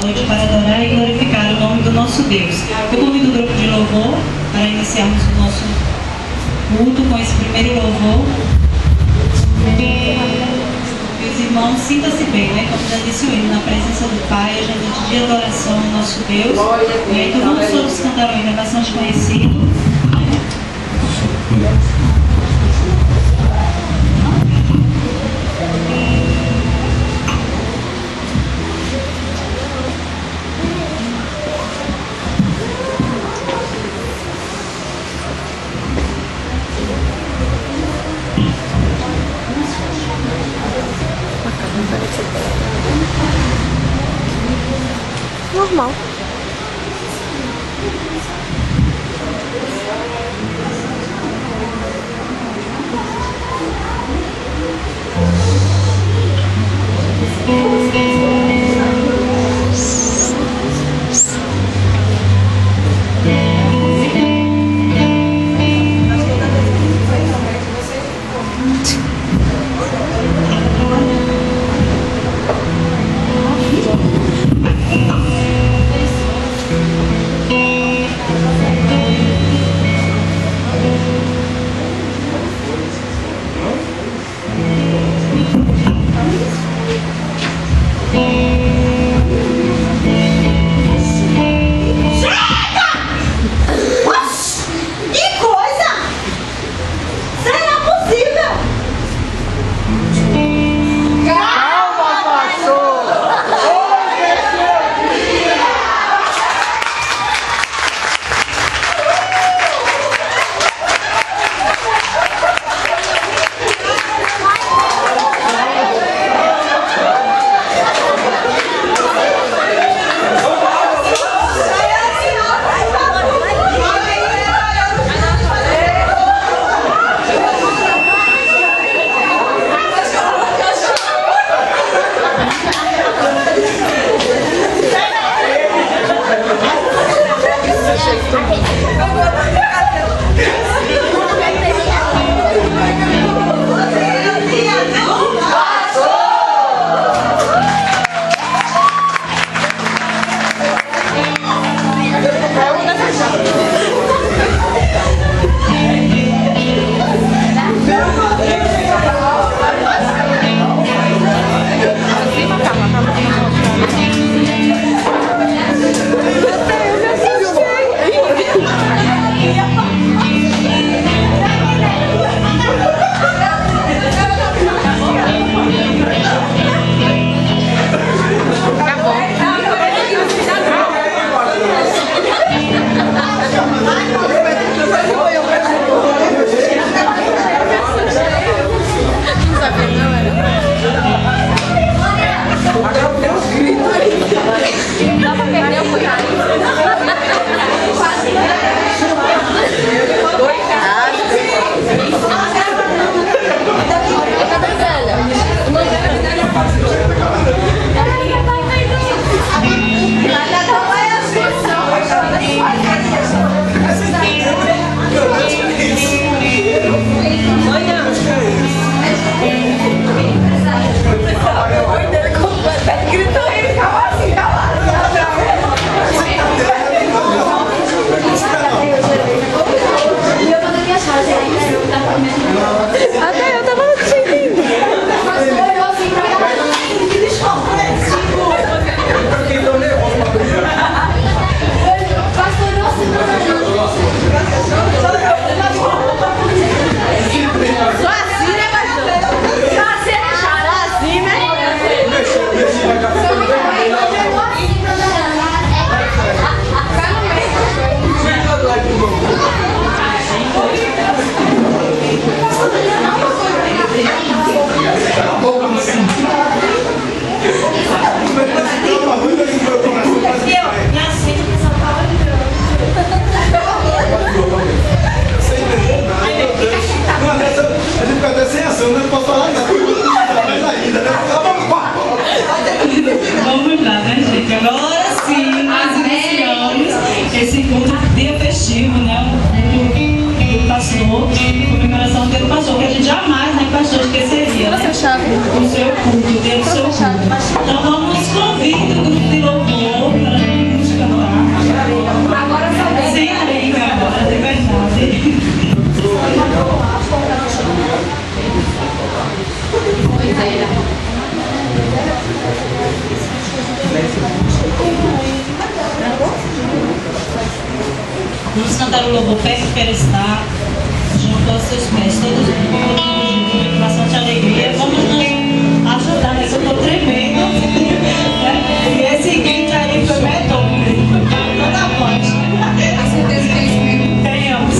noite para adorar e glorificar o nome do nosso Deus. Eu convido o grupo de louvor para iniciarmos o nosso culto com esse primeiro louvor. Meus irmãos, sinta-se bem, né? Como já disse o hino, na presença do Pai, hoje é noite de adoração ao nosso Deus. E então vamos todos cantar o hino bastante conhecido. Normal. Até eu tava sentindo. Só assim, né, pastor? Só assim, né? Vamos lá, né, gente? Agora sim, nós iniciamos esse encontro dia festivo, né? O pastor, comemoração do dia do pastor, que a gente jamais, né, pastor, esqueceria, né? O seu culto, o dia do seu culto. Então vamos convidar o grupo de louvor Vamos cantar o louvor Perto Quero Estar, junto aos seus pés, todos juntos, com bastante alegria. Vamos nos ajudar, né? Eu estou tremendo. Né? E esse grito aí foi medonho. Toda a voz. Com certeza que é isso mesmo. Tenhamos.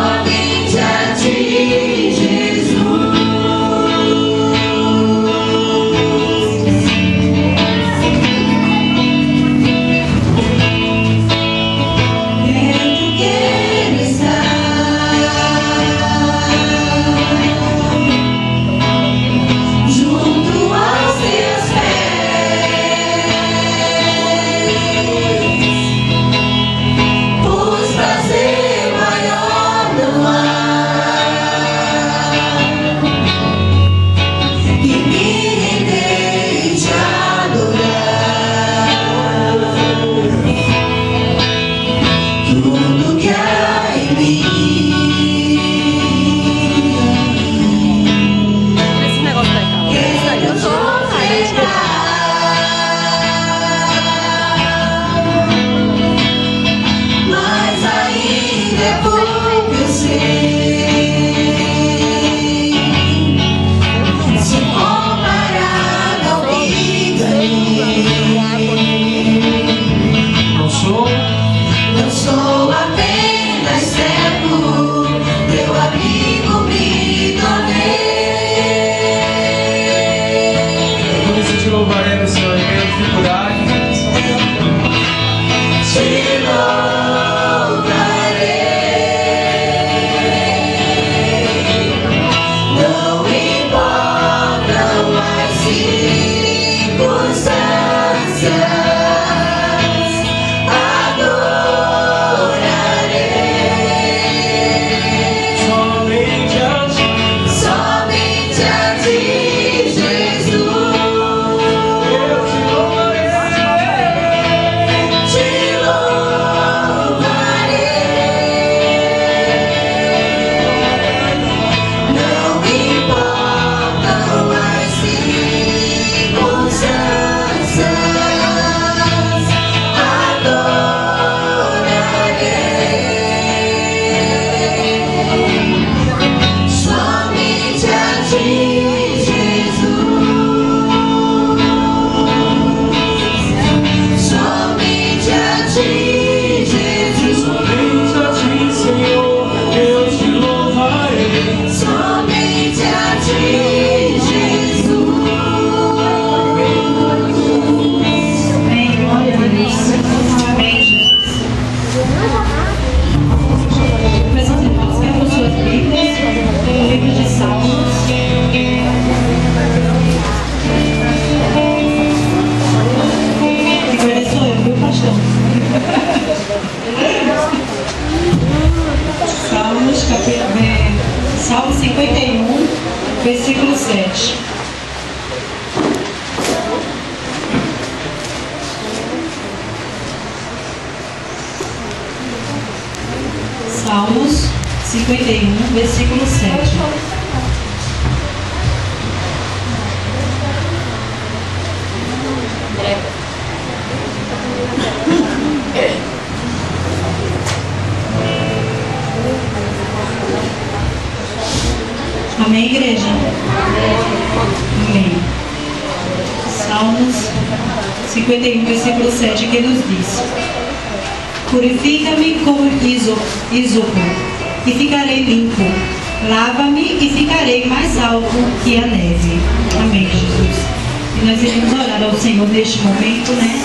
Somente a ti, Jesus. Salmos 51, versículo 7. Amém, igreja? Amém. Salmos 51, versículo 7, que nos diz: purifica-me como ísopo, e ficarei limpo. Lava-me e ficarei mais alto que a neve. Amém, Jesus. E nós iremos orar ao Senhor neste momento, né?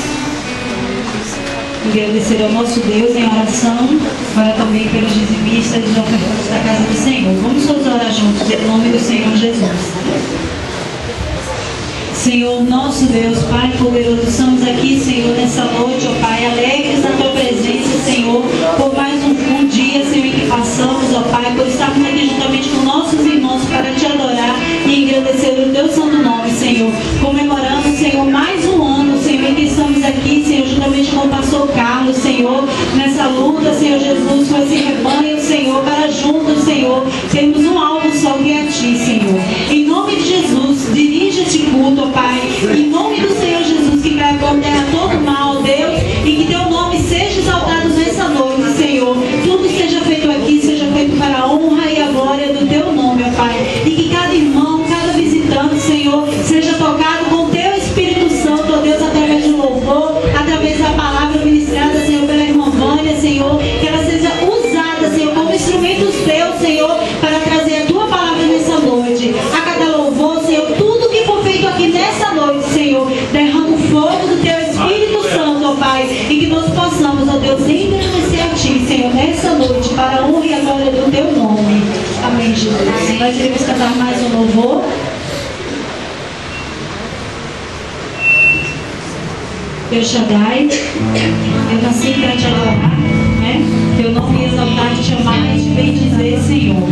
Agradecer ao nosso Deus em oração, orar também pelos dizimistas e ofertantes da casa do Senhor. Vamos todos orar juntos em nome do Senhor Jesus. Senhor, nosso Deus, Pai poderoso, estamos aqui, Senhor, nessa noite, ó Pai, alegres na Tua presença, Senhor, por mais um dia, Senhor, em que passamos, ó Pai, por estarmos aqui juntamente com nossos irmãos para Te adorar e engrandecer o Teu santo nome, Senhor, comemorando, Senhor, mais um ano, Senhor, em que estamos aqui, Senhor, juntamente com o pastor Carlos, Senhor, nessa luta, Senhor Jesus, com esse rebanho, Senhor, para juntos, Senhor, termos um alvo só que é a Ti, Senhor. Em nome de Jesus, dirige esse culto, ó Pai, em nome do Senhor Jesus, que vai condenar todo mal, Deus, e que Teu nome seja exaltado nessa noite, Senhor. Tudo seja feito aqui, seja feito para a honra e a glória do Teu nome, ó Pai. E que cada irmão, cada visitante, Senhor, seja tocado com Teu Espírito Santo, ó Deus, através do louvor, através da palavra ministrada, Senhor, pela irmã Vânia, Senhor, que ela seja usada, Senhor, como instrumentos Teus, Senhor, para trazer a Tua palavra nessa noite. A cada louvor, Senhor, tudo que for feito aqui nessa noite, Senhor, derrama o fogo do Teu Espírito Santo, ó Pai, e que nós possamos, ó Deus, engrandecer a Ti, Senhor, nessa noite, para a honra e a glória do Teu nome. Amém, Jesus. Nós iremos cantar mais um louvor. El Shaddai, eu nasci para Te adorar, né? Teu nome exaltar, Te chamar e Te bendizer, Senhor.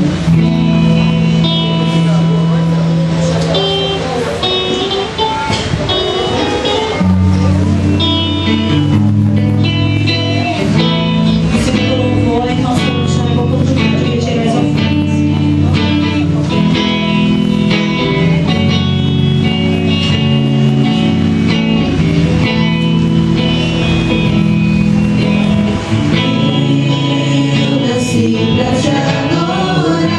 Pra te adorar.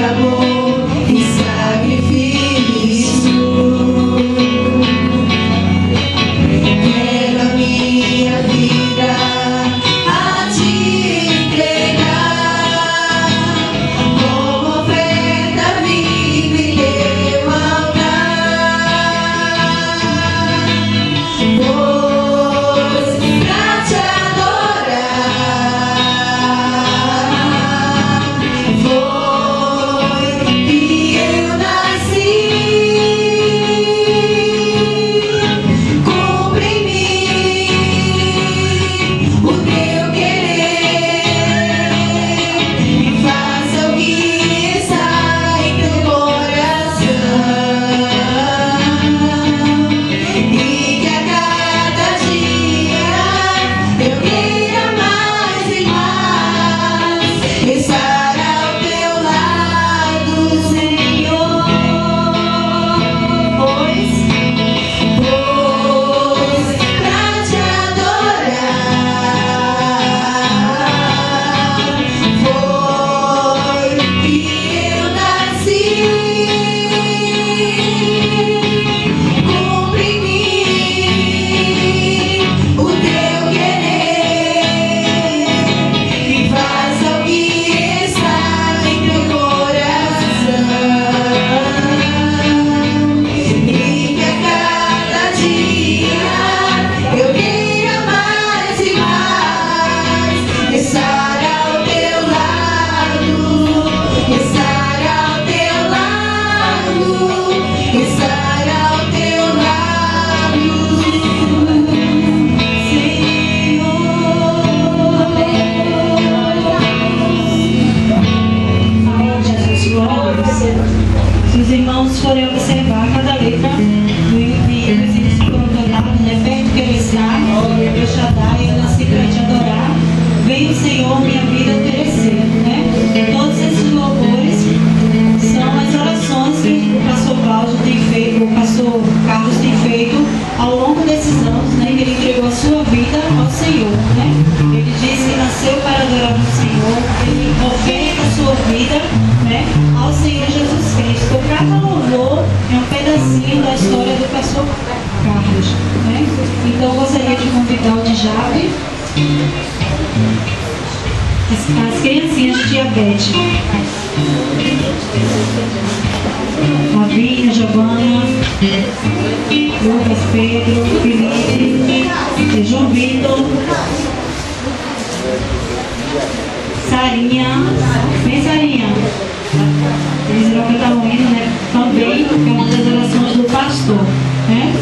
amor e sacrifício. Quero a minha vida a te entregar como oferta viva em teu altar. Pois pra te adorar foi que eu nasci. Cumpre em mim o teu querer e faça o que está em teu coração, e que a cada dia eu queira mais e mais estar ao teu lado, Senhor. Pois pra te adorar foi que eu nasci. Cumpre em mim o teu querer e faça o que está em teu coração, e que a cada dia eu queira mais e mais estar ao teu lado, estar ao teu lado, estar ao teu lado, Senhor. Jesus, glória a você. Se os irmãos forem observar cada letra do versículos que foram cantados, né? Perto que ele está, eu Shaddai, eu nasci para te adorar. Vem o Senhor, minha vida oferecer, né? Todos esses louvores são as orações que o pastor Cláudio tem feito, o pastor Carlos tem feito ao longo desses anos, né? Que ele entregou a sua vida ao Senhor, né? Ele disse que nasceu para adorar o Senhor, ele oferta a sua vida, né? Ao Senhor Jesus Cristo. Cada louvor é um pedacinho da história do pastor Carlos, né? Então eu gostaria de convidar o Djab, as criancinhas de diabetes, Lavínia, Giovana, Lucas, Pedro, Felipe, João Vitor, Sarinha, vem Sarinha. Eles irão cantar um hino, né? Também, que é uma das orações do pastor, né?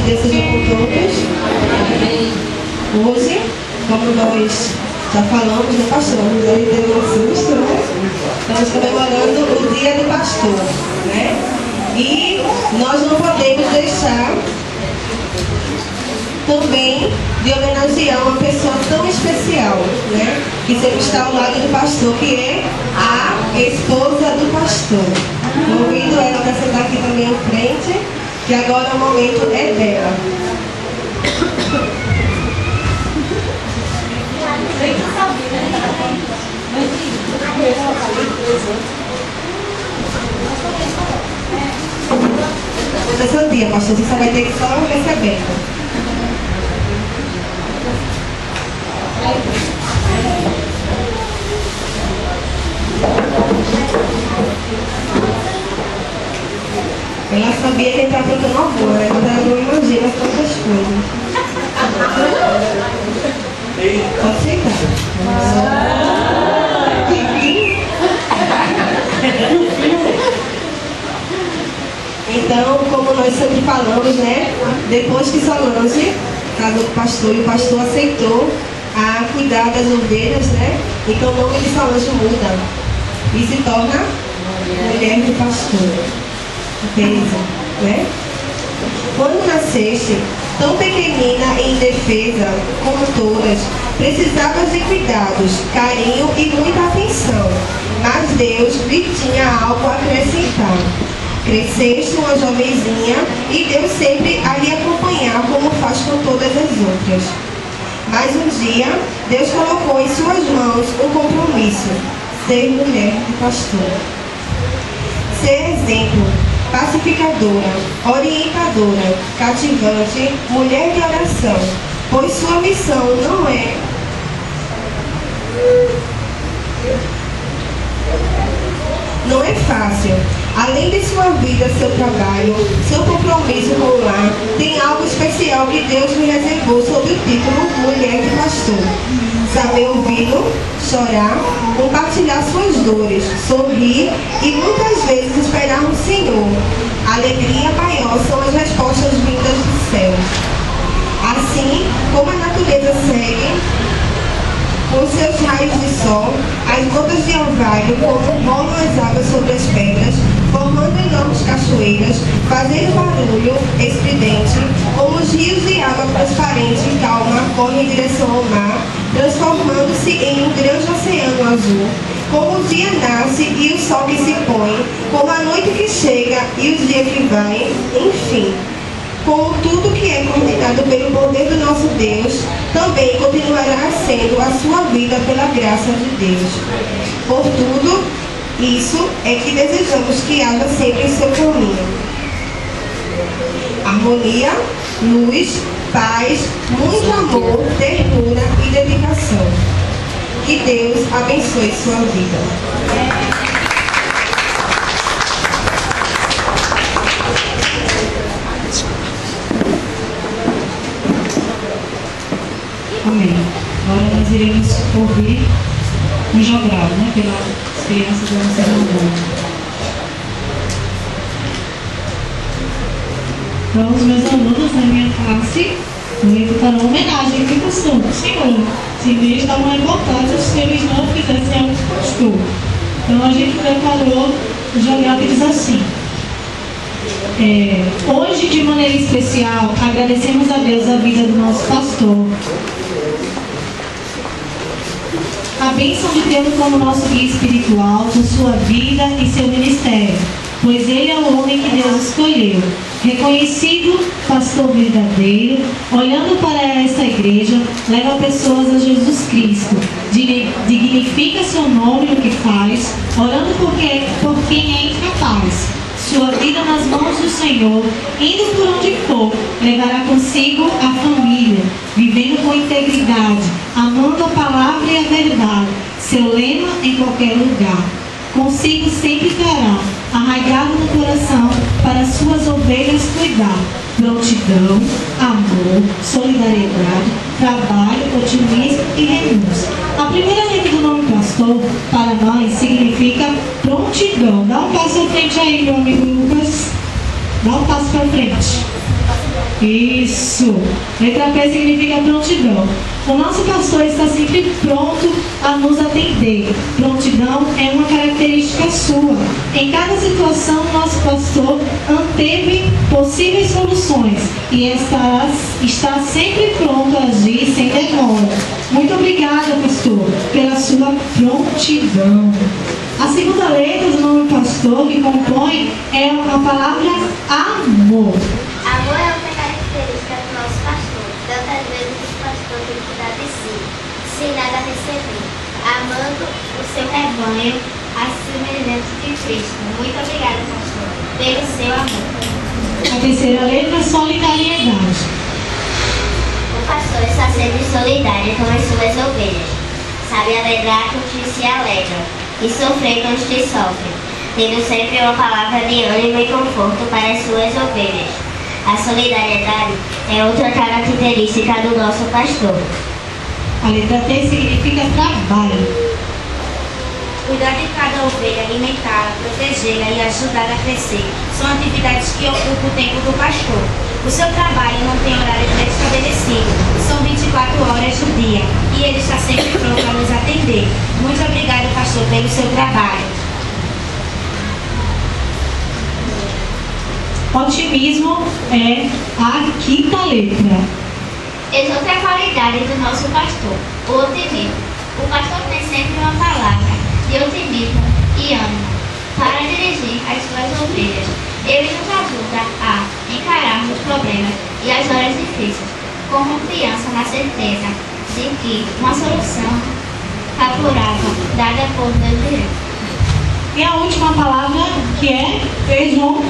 Deus seja com todos. Hoje, como nós já falamos, né, pastor? Aí teve um susto, né? Estamos comemorando o Dia do Pastor, né? E nós não podemos deixar também de homenagear uma pessoa tão especial, né? Que sempre está ao lado do pastor, que é a esposa do pastor. Convido ela para sentar aqui também à frente, que agora o momento é dela. Hoje é seu dia, pastor, você só vai ter que só receber. Ela sabia que ele estava aprontando amor, né? Mas ela não imagina tantas coisas. Pode sentar. Então, como nós sempre falamos, né? Depois que Solange casou com o pastor e o pastor aceitou a cuidar das ovelhas, né? Então o nome de Solange muda e se torna mulher do pastor. Beleza, né? Quando nasceste, tão pequenina e indefesa como todas, precisavas de cuidados, carinho e muita atenção, mas Deus lhe tinha algo a acrescentar. Cresceste uma jovenzinha e Deus sempre a lhe acompanhar como faz com todas as outras. Mas um dia, Deus colocou em suas mãos um compromisso: ser mulher de pastor. Ser exemplo, pacificadora, orientadora, cativante, mulher de oração, pois sua missão não é fácil. Além de sua vida, seu trabalho, seu compromisso com o lar, tem algo especial que Deus lhe reservou sob o título Mulher de Pastor. Saber ouvi-lo, chorar, compartilhar suas dores, sorrir e muitas vezes esperar no Senhor. A alegria maior são as respostas vindas do céu. Assim como a natureza segue com seus raios de sol, as gotas de orvalho como rolam as águas sobre as pedras, formando enormes cachoeiras, fazendo barulho estridente, como os rios de água transparente e calma correm em direção ao mar, transformando-se em um grande oceano azul, como o dia nasce e o sol que se põe, como a noite que chega e o dia que vai, enfim. Como tudo que é coordenado pelo poder do nosso Deus, também continuará sendo a sua vida pela graça de Deus. Por tudo isso é que desejamos que haja sempre em seu caminho harmonia, luz, paz, muito amor, ternura e dedicação. Que Deus abençoe sua vida. Amém. Agora nós iremos ouvir um jogral, né, pelas crianças da nossa irmã. Então, os meus alunos na minha classe executarão homenagem aqui ao Senhor. Se em vez da mãe vontade, se eles não fizessem algo com o pastor. Então, a gente preparou o jogral que diz assim. Hoje, de maneira especial, agradecemos a Deus a vida do nosso pastor. A bênção de tê-lo como nosso guia espiritual, por sua vida e seu ministério, pois ele é o homem que Deus escolheu. Reconhecido pastor verdadeiro, olhando para esta igreja, leva pessoas a Jesus Cristo, dignifica seu nome no que faz, orando por quem é incapaz. Sua vida nas mãos do Senhor, indo por onde for, levará consigo a família, vivendo com integridade, amando a palavra e a verdade, seu lema em qualquer lugar. Consigo sempre trará, arraigado no coração, para suas ovelhas cuidar, prontidão, amor, solidariedade, trabalho, otimismo e renúncia. A primeira letra do nome pastor, para nós, significa prontidão. Dá um passo à frente aí, meu amigo Lucas. Dá um passo para frente. Isso. Letra P significa prontidão. O nosso pastor está sempre pronto a nos atender. Prontidão é uma característica sua. Em cada situação, nosso pastor anteve possíveis soluções e está sempre pronto a agir sem demora. Muito obrigada, pastor, pela sua prontidão. A segunda letra do nome pastor que compõe é a palavra amor. Amor é outra característica do nosso pastor. Tantas vezes o pastor tem que dar de si, sem nada receber, amando o seu rebanho, a semelhança de Cristo. Muito obrigada, pastor, pelo seu amor. A terceira letra é solidariedade. O pastor está sempre solidário com as suas ovelhas. Sabe alegrar com os que se alegram e sofrer com os que sofrem, tendo sempre uma palavra de ânimo e conforto para as suas ovelhas. A solidariedade é outra característica do nosso pastor. A letra T significa trabalho. Cuidar de cada ovelha, alimentá-la, protegê-la e ajudá-la a crescer são atividades que ocupam o tempo do pastor. O seu trabalho não tem horário pré-estabelecido, são 24 horas do dia e ele está sempre pronto a nos atender. Muito obrigado, pastor, pelo seu trabalho. Otimismo é a quinta letra. Eis outra qualidade do nosso pastor, o otimismo. O pastor tem sempre uma palavra de otimismo e ânimo para dirigir as suas ovelhas. Ele nos ajuda a encarar os problemas e as horas difíceis com confiança na certeza de que uma solução favorável dada por Deus direto. E a última palavra que é João.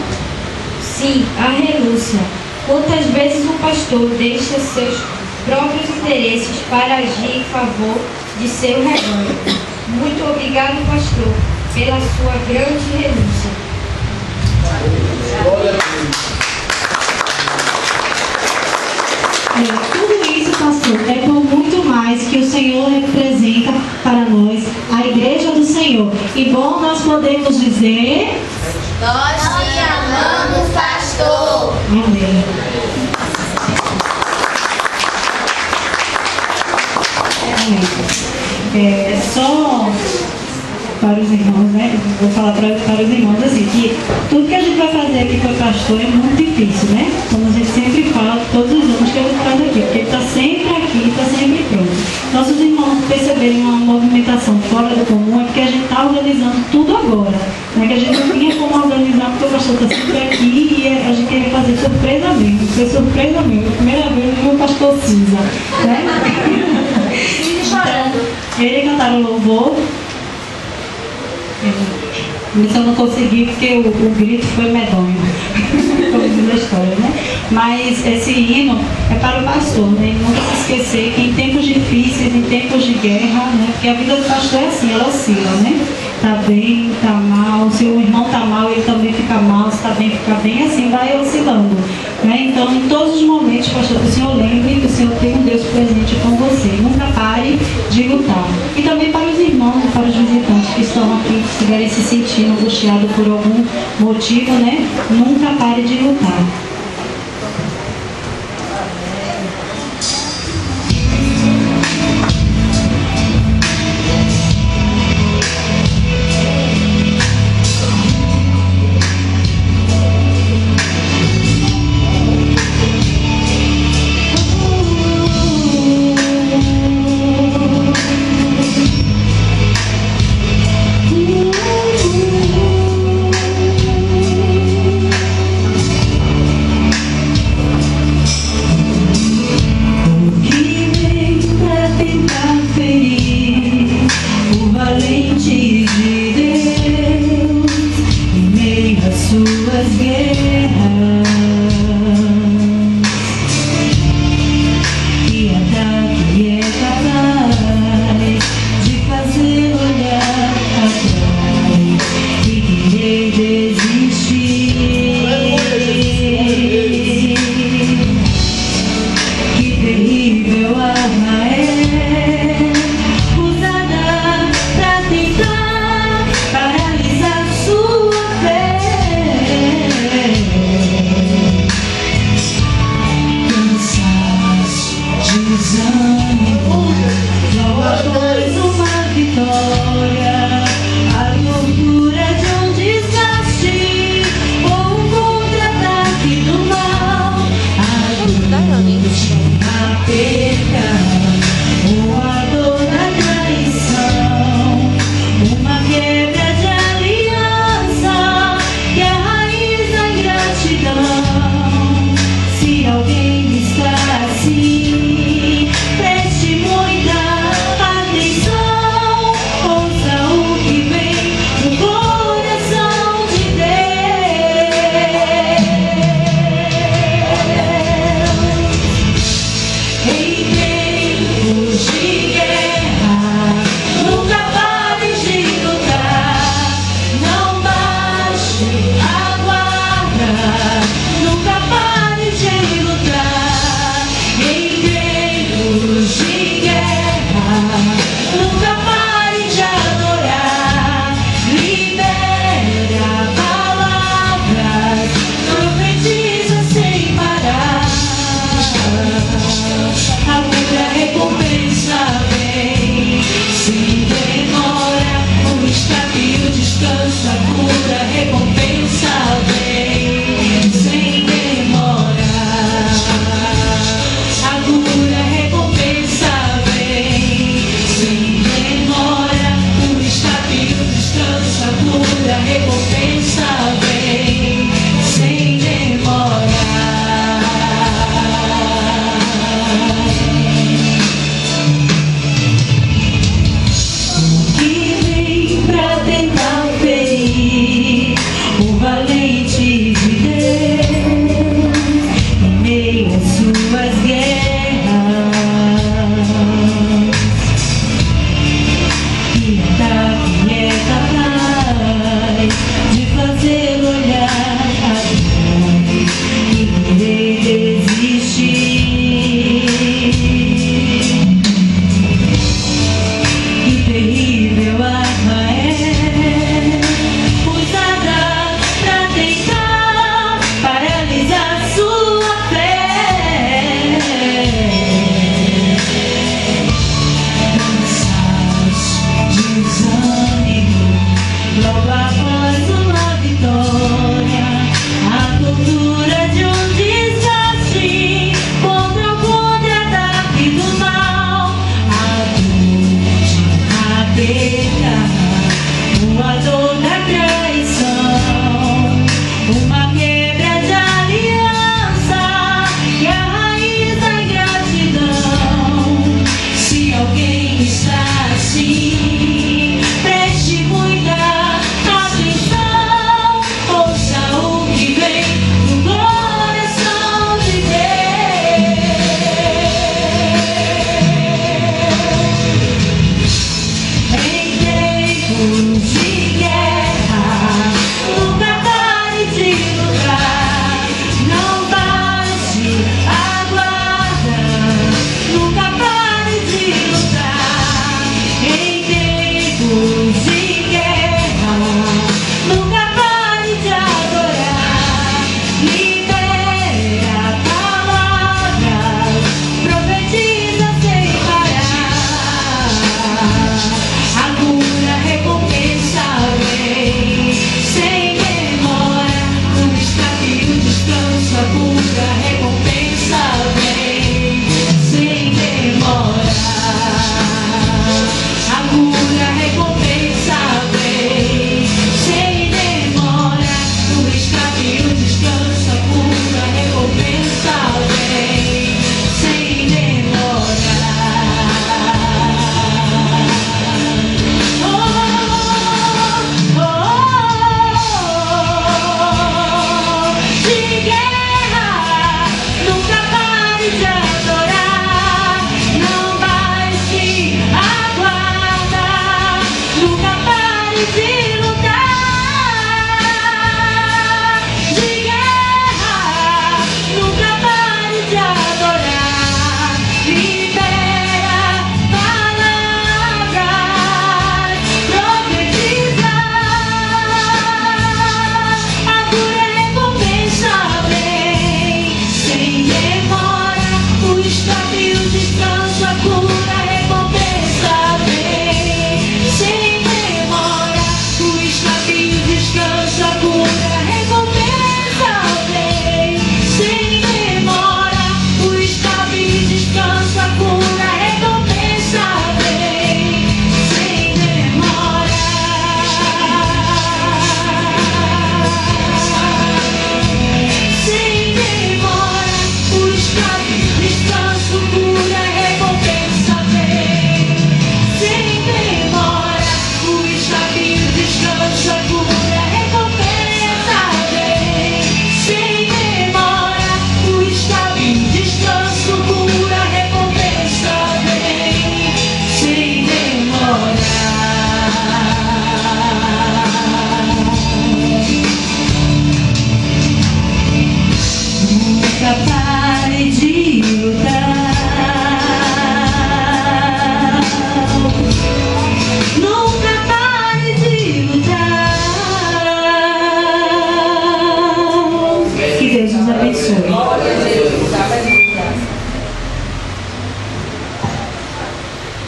Sim, a renúncia. Quantas vezes o pastor deixa seus próprios interesses para agir em favor de seu rebanho. Muito obrigado, pastor, pela sua grande renúncia. Tudo isso, pastor, é por muito mais que o Senhor representa para nós, a igreja do Senhor. E bom nós podemos dizer... Nós te amamos, pastor. Amém. Amém. Só para os irmãos, né? Vou falar para os irmãos assim, que tudo que a gente vai fazer aqui com o pastor é muito difícil, né? Como a gente sempre fala, todos os anos que a gente faz aqui, porque ele está sempre aqui, está sempre pronto. Nossos irmãos perceberem uma movimentação fora do comum é porque a gente está organizando tudo agora, né? Que a gente não tinha como organizar porque o pastor está sempre aqui e a gente queria fazer surpresa mesmo. Foi surpresa mesmo, a primeira vez que o pastor cinza, né? Então, ele cantaram louvor. Isso eu não consegui porque o grito foi medonho, como diz a história, né? Mas esse hino é para o pastor, né? Ele nunca se esquecer que em tempos difíceis, em tempos de guerra, né? Porque a vida do pastor é assim, ela oscila, né? Tá bem, tá mal, se o irmão tá mal, ele também fica mal, se tá bem, fica bem, assim vai oscilando, né? Então, em todos os momentos, pastor, que o Senhor lembre que o Senhor tem um Deus presente com você, nunca pare de lutar. E também para os irmãos e para os visitantes que estão aqui, que estiverem se sentindo angustiados por algum motivo, né? Nunca pare de lutar.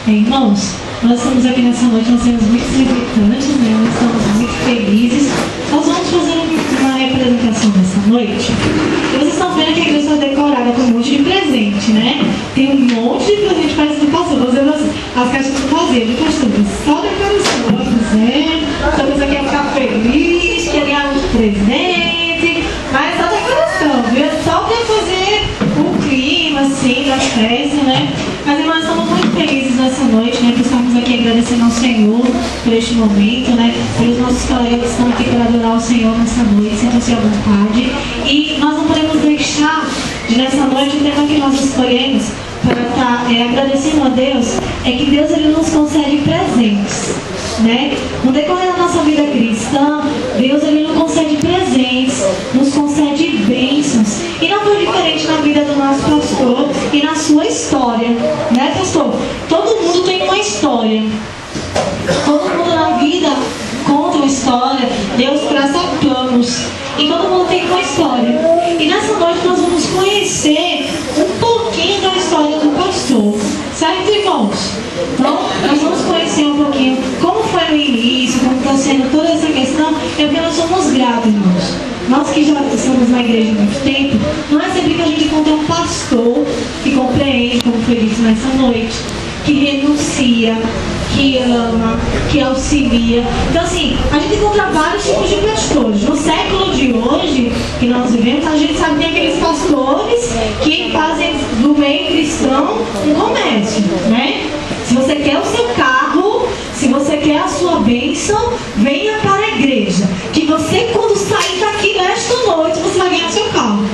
Irmãos, nós estamos aqui nessa noite, nós temos muitos visitantes, né? Nós estamos muito felizes. Nós vamos fazer uma representação nessa noite. E vocês estão vendo que a igreja está decorada com um monte de presente, né? Tem um monte de presente, parece do pastor. Fazendo as caixas do fazer, pastor? Só decoração, né? Estamos aqui a ficar feliz, quer ganhar um presente, mas só decoração, viu? Só para fazer o clima, assim, da festa, né? Mas irmãos, estamos muito felizes nessa noite, né? Que estamos aqui agradecendo ao Senhor por este momento, né? Pelos nossos colegas que estão aqui para adorar o Senhor nessa noite, sintam-se à vontade. E nós não podemos deixar de nessa noite o tema que nós escolhemos para estar agradecendo a Deus, é que Deus ele nos concede presentes, né? No decorrer da nossa vida cristã, Deus ele nos concede presentes, nos concede bênçãos. E não foi diferente na vida do nosso pastor e na sua história, né, pastor? Todo mundo tem uma história. Todo mundo na vida conta uma história. Deus traça planos. E todo mundo tem uma história. E nessa noite nós vamos conhecer um pouquinho da história do pastor. Certo, irmãos? Então, nós vamos conhecer um pouquinho como foi no início, como está sendo toda essa questão. É porque nós somos gratos, irmãos. Nós que já estamos na igreja há muito tempo, não é sempre que a gente encontra um pastor que compreende, como foi dito nessa noite, que renuncia, que ama, que auxilia. Então assim, a gente encontra vários tipos de pastores. No século de hoje, que nós vivemos, a gente sabe que tem aqueles pastores que fazem do meio cristão um comércio, né? Se você quer o seu carro, se você quer a sua bênção, venha para a igreja. Que você, quando sair daqui nesta noite, você vai ganhar seu carro,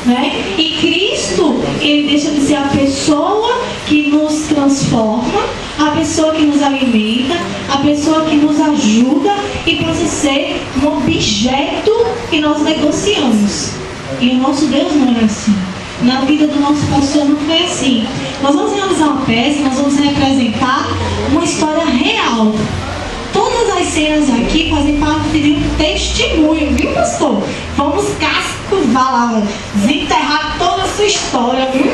né? E Cristo, ele deixa de ser a pessoa que nos transforma, a pessoa que nos alimenta, a pessoa que nos ajuda, e pode ser um objeto que nós negociamos. E o nosso Deus não é assim. Na vida do nosso pastor não foi assim. Nós vamos realizar uma peça, nós vamos representar uma história real. Todas as cenas aqui fazem parte de um testemunho, viu, pastor? Vamos lá, desenterrar toda a sua história, viu?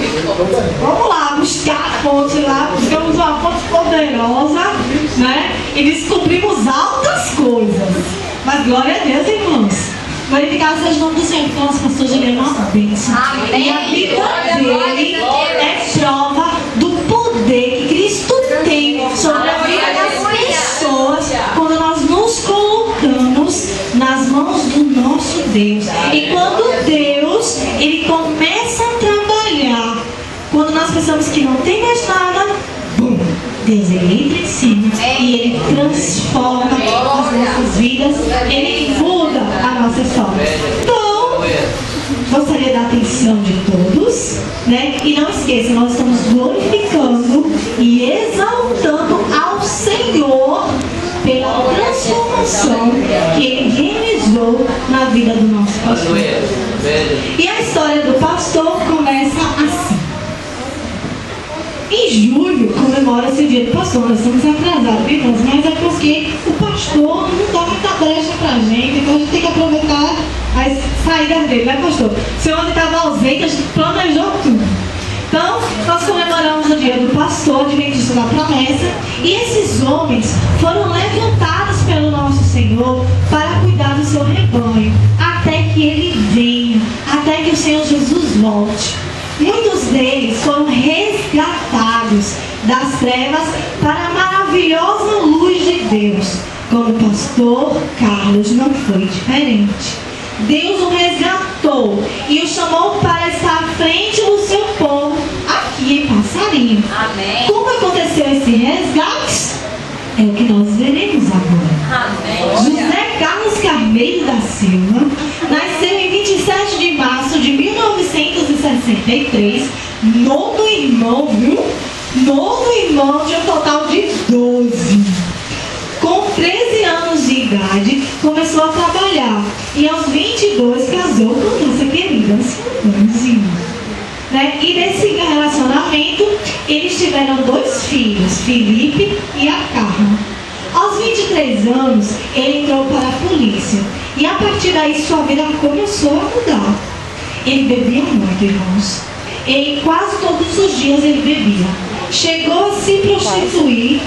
Vamos lá, buscar a fonte lá, buscamos uma fonte poderosa, né? E descobrimos altas coisas. Mas glória a Deus, irmãos. Glorificado seja o nome do Senhor, porque o nosso pastor já é uma bênção. E a vida dele é prova do poder que Cristo tem sobre a vida das pessoas quando nós nos colocamos nas mãos do nosso Deus. E quando Deus, ele começa a trabalhar, quando nós pensamos que não tem mais nada, bum, Deus ele entra em cima e ele transforma as nossas vidas, ele muda a nossa história. Então, gostaria da atenção de todos, né? E não esqueça, nós estamos glorificando e exaltando ao Senhor pela transformação que ele realizou na vida do nosso pastor. E a história do pastor começa assim. Em julho comemora-se o dia do pastor. Nós estamos atrasados, irmãos, mas é porque o pastor não dá muita brecha pra gente, então a gente tem que aproveitar as saídas dele, né, pastor? O senhor estava ausente, a gente planejou tudo. Então, nós comemoramos o dia do pastor, adventista da promessa, e esses homens foram levantados pelo nosso Senhor para cuidar do seu rebanho, até que ele venha, até que o Senhor Jesus volte. Muitos deles foram resgatados das trevas para a maravilhosa luz de Deus. Como o pastor Carlos não foi diferente. Deus o resgatou e o chamou para estar à frente do seu povo aqui em Passarinho. Amém. Como aconteceu esse resgate? É o que nós veremos agora. Amém. José Carlos Carneiro da Silva nasceu em 27 de março de 1963, nono irmão, viu? Nono irmão de um total de 12. Com 13 anos de idade, começou a trabalhar e aos 22 casou com nossa querida Silvãozinha, né? E nesse relacionamento, eles tiveram 2 filhos, Felipe e a Carla. Aos 23 anos, ele entrou para a polícia e a partir daí sua vida começou a mudar. Ele bebia muito, irmãos. Ele quase todos os dias ele bebia. chegou a se prostituir,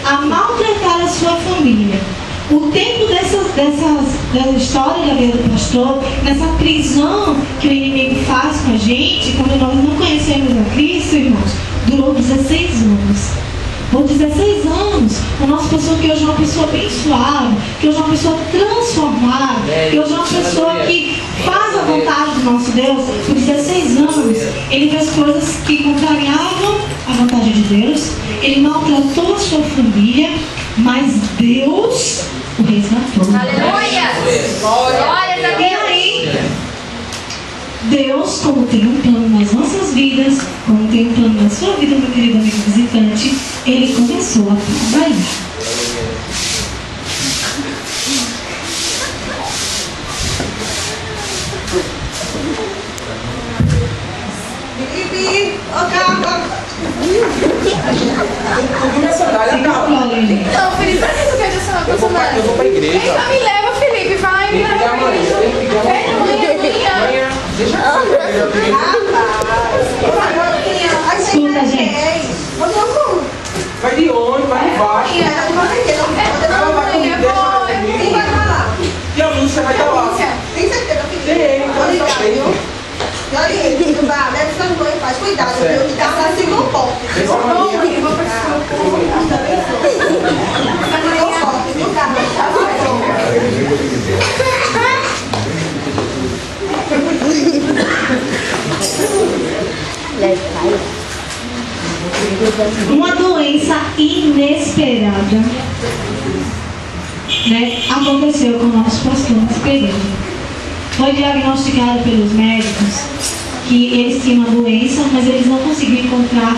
a maltratar a sua família. O tempo dessa história da vida do pastor, nessa prisão que o inimigo faz com a gente, quando nós não conhecemos a Cristo, irmãos, durou 16 anos. Por 16 anos, o nosso pastor, que hoje é uma pessoa abençoada, que hoje é uma pessoa transformada, que hoje é uma pessoa que faz a vontade do nosso Deus, por 16 anos, ele fez coisas que contrariavam a vontade de Deus, ele maltratou a sua família, mas Deus o resgatou. Aleluia! Glória a Deus! E aí, Deus, como tem um plano nas nossas vidas, como tem um plano na sua vida, meu querido amigo visitante, ele começou a trabalhar. Felipe, calma. Então, Felipe, pra que tu quer dizer uma coisa mais? Eu vou pra igreja. Então me leva, Felipe, vai. Tem que ligar amanhã. Tem que ligar amanhã. Deixa eu Escuta, gente. Vai de ônibus, vai de baixo. Quem vai falar? E a Lúcia vai estar lá. Tem certeza que Tem, pode estar bem. olha aí, filho, vá, leva essa banho, faz cuidado, viu? Que tá assim no ponto. Dessa maneira. Uma doença inesperada, né, aconteceu com o nosso pastor nesse período. Foi diagnosticado pelos médicos que eles tinham uma doença, mas eles não conseguiam encontrar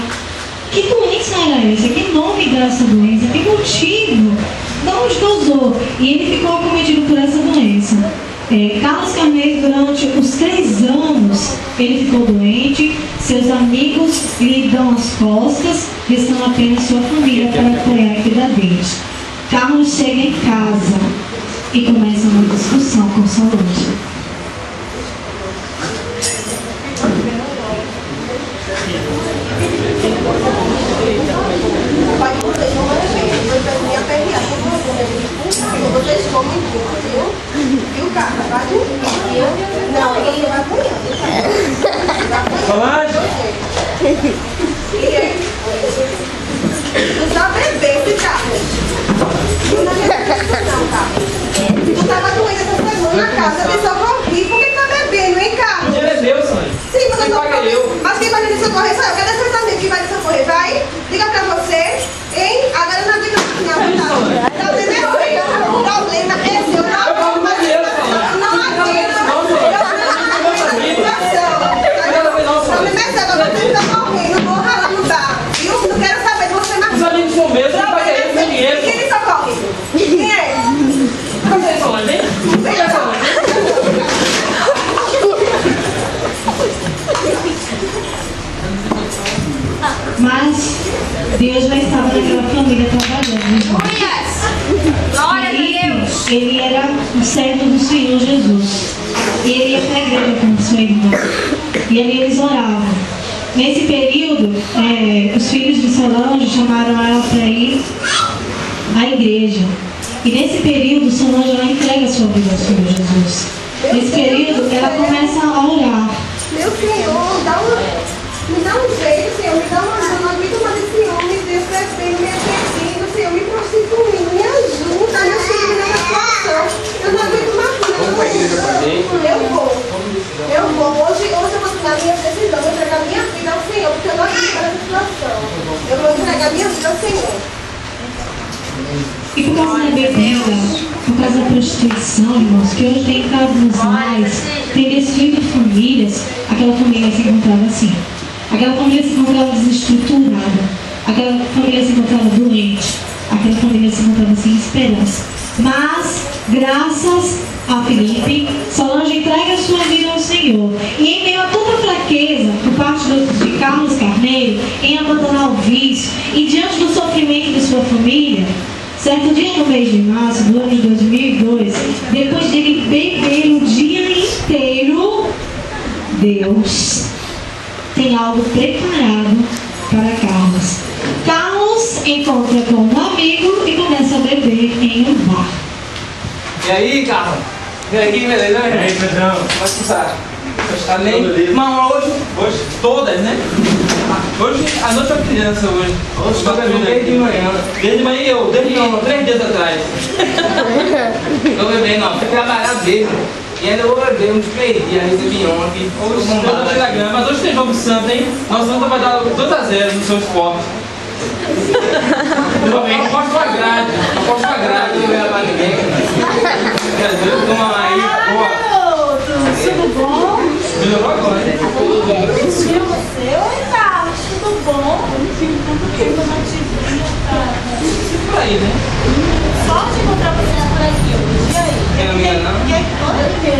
que doença era essa, que nome dessa doença, que motivo, de onde causou. E ele ficou acometido por essa doença. Carlos Carneiro, durante os 3 anos, ele ficou doente, seus amigos lhe dão as costas, restando apenas sua família para apoiar a vida deles. Carlos chega em casa e começa uma discussão com Solange. Vocês comem tudo, viu? E o carro vai dormir. Não, ele vai apanhar. Solange? Tu já bebeu, Carlos? Tu não bebeu, não, Carlos. Tu tava doente essa semana na casa, eu só corri. Por que tu tá bebendo, hein, Carlos? Ele é meu, Solange. Sim, mas Quem eu tô paga eu. Mas quem vai me socorrer sou eu. Cadê seus amigos que vai me socorrer? Vai? Diga pra você, hein? Agora eu não aguento mais. O problema é seu. O problema é seu. Eu pago mais dinheiro, Solange. Não aguento. O problema é seu. Agora você tá correndo. Vou ralar no bar. Viu? Não quero saber de você mais. Os amigos são meus, você paga eles com dinheiro. Quem me socorre? Quem é? Vem aí, Solange, vem. Vem, Solange. Mas Deus já estava naquela família trabalhando. Glória a Deus! Ele era um servo do Senhor Jesus. E ele ia para a igreja com sua irmã. E ali eles oravam. Nesse período, os filhos de Solange chamaram ela para ir à igreja. E nesse período, Solange ela entrega sua vida ao Senhor Jesus. Nesse período, ela começa a orar. Meu Senhor, me dá um jeito, Senhor, me dá uma ajuda, não aguento mais esse homem, Deus crescendo, me aquecendo, Senhor, me prostituindo, me ajuda, meu filho nessa situação. Eu não aguento mais não. Vamos pra igreja com a gente? Eu vou. Hoje eu vou tomar minha decisão, vou entregar minha vida ao Senhor, porque eu não aguento mais essa situação. Eu vou entregar minha vida ao Senhor. E por causa da bebida, por causa da prostituição, irmãos, que hoje tem entrado nos lares, tem destruído famílias, aquela família se encontrava assim. Aquela família se encontrava desestruturada, aquela família se encontrava doente, aquela família se encontrava sem esperança. Mas, graças a Felipe, Solange entrega a sua vida ao Senhor. E em meio a toda fraqueza por parte de Carlos Carneiro, em abandonar o vício e diante do sofrimento de sua família, certo dia no mês de março do ano de 2002, depois dele beber o dia inteiro, Deus tem algo preparado para Carlos. E aí, Carlos? E aí, beleza? E aí, Pedrão? Como é que tá? Além, mas hoje, todas, né? Hoje, a noite é criança hoje. Hoje tá bebendo desde de manhã. Desde de manhã não, 3 dias atrás. Tô bebendo, não, fui trabalhar mesmo. E ainda vou beber uns 3 dias, recebi ontem. Hoje tô no Instagram, mas hoje tem jogo do Santa, hein? Nosso Santa vai dar 2-0 no seu esporte. Tudo bem, não posso pra grade, não vai levar ninguém. Toma aí, boa. Tudo bom? Melhorou agora, né? Você, oi, Carlos, tudo bom? Tanto tempo eu não te vi, Por aí, né? Só de encontrar você por aqui hoje. E aí? Quer não ganhar, não? E aí, o que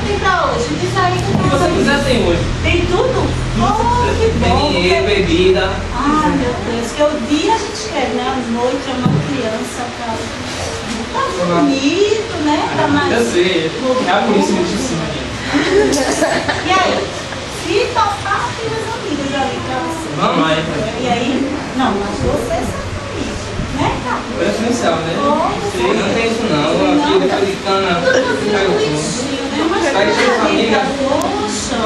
tem pra hoje? Diz aí que O que você quiser tem hoje. tem tudo? Oh, que bom. Tem dinheiro, bebida. Ai, meu Deus, que o dia a gente quer, né? À noite é uma criança, cara. Tá bonito, né? Tá mais... Eu sei, é a polícia que te ensina. E aí? Se topar, tem as amigas ali pra você. Vamos lá, E aí? Não, mas você é sua família, né, cara? Preferencial, né? Sei, não tem isso não. Aqui, depois de cana, Bonitinho, né? Mas Tá aí, sua família? poxa.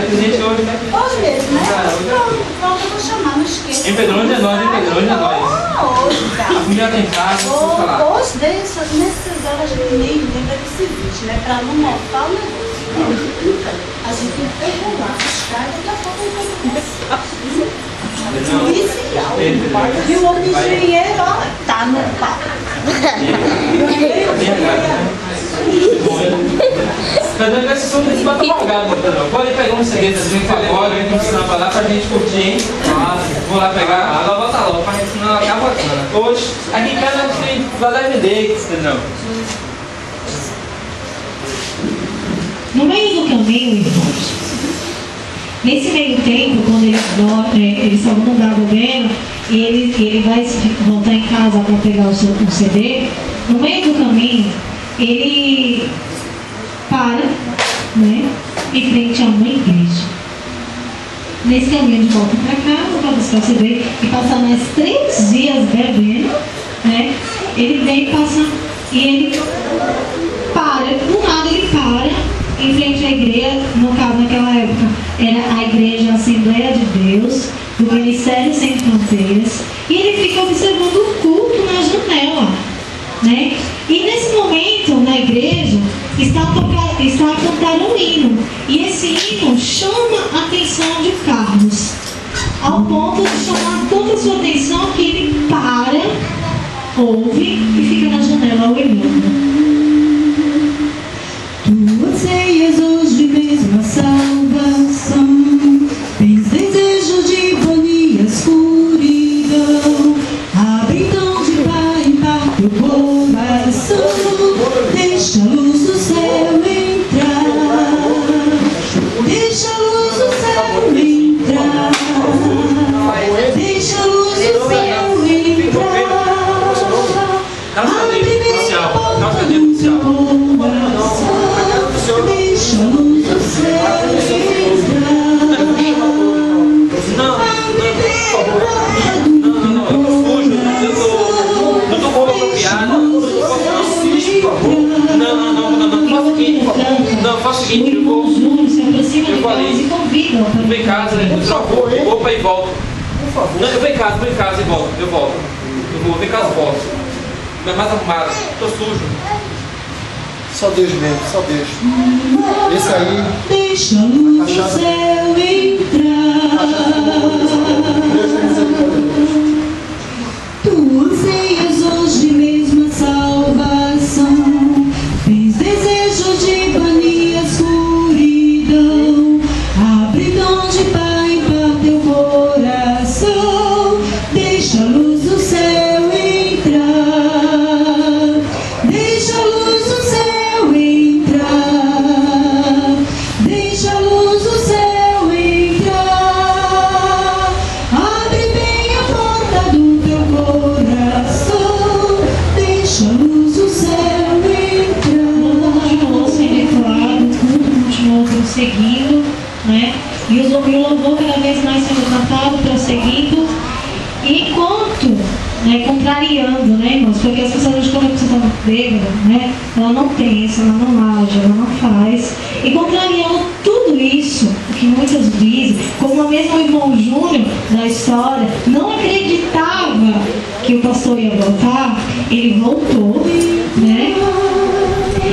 tem gente hoje, né? Hoje mesmo, né? Ah, hoje aqui. Pronto, eu vou chamar, não esqueça. Em Pedrões é nós, em Pedrões é nós. Hoje, A tá? família tem casa, vamos falar. Hoje, nessas horas, a gente nem lembra desse vídeo, né? Pra não mofar o negócio. A gente tem que regular essas caras, daqui a pouco a gente policial. E o outro engenheiro, ó, tá no pau. Pedrão, esse som desse bata apagado, né, Pedrão? Pode pegar um segredo assim, por favor, um samba lá pra gente curtir, hein? Vou lá pegar a água, volta logo, pra gente senão acaba bacana. Hoje, aqui em casa a gente tem Valerio Dates, Pedrão. No meio do caminho, irmãos, nesse meio tempo, quando eles estavam no lugar bebendo, e ele vai voltar em casa para pegar o CD, no meio do caminho, ele para, né, em frente a uma igreja. Nesse caminho de volta para casa, para buscar o CD, e passar mais 3 dias bebendo, né, ele vem passar e ele para, do nada ele para, em frente à igreja, no caso naquela época era a igreja Assembleia de Deus, do Ministério Sem Fronteiras, e ele fica observando o culto na janela, né? E nesse momento, na igreja, está a cantar um hino, e esse hino chama a atenção de Carlos, ao ponto de chamar toda a sua atenção que ele para, ouve e fica na janela olhando. Tu anseias hoje mesmo a salvação, tens desejo de banir a escuridão, abre então de par em par teu coração, deixa a luz do céu entrar, deixa a luz do céu entrar, deixa a luz do céu entrar, abre bem teu coração. Deixa a luz do céu entrar. Não, eu fujo, eu tô com roupa apropriada. Não, faço o seguinte, eu vou ali, vou em casa, opa e volto. Não, eu vou em casa e volto, eu volto. Eu vou em casa e volto. Mais arrumado, tô sujo. Só Deus mesmo, só Deus. Esse aí. Deixa a luz do céu entrar. Tu anseias hoje mesmo a salvação, tens desejo de banir a escuridão, abre dom de par em par teu coração, deixa a luz do céu entrar, deixa a luz do céu entrar, deixa a luz do céu entrar, né, contrariando, né, irmãos? Porque as pessoas hoje, quando a pessoa está bêbada, né, ela não pensa, ela não age, ela não faz. E contrariando tudo isso, o que muitas dizem, como o mesmo irmão Júnior da história, não acreditava que o pastor ia voltar, ele voltou, né?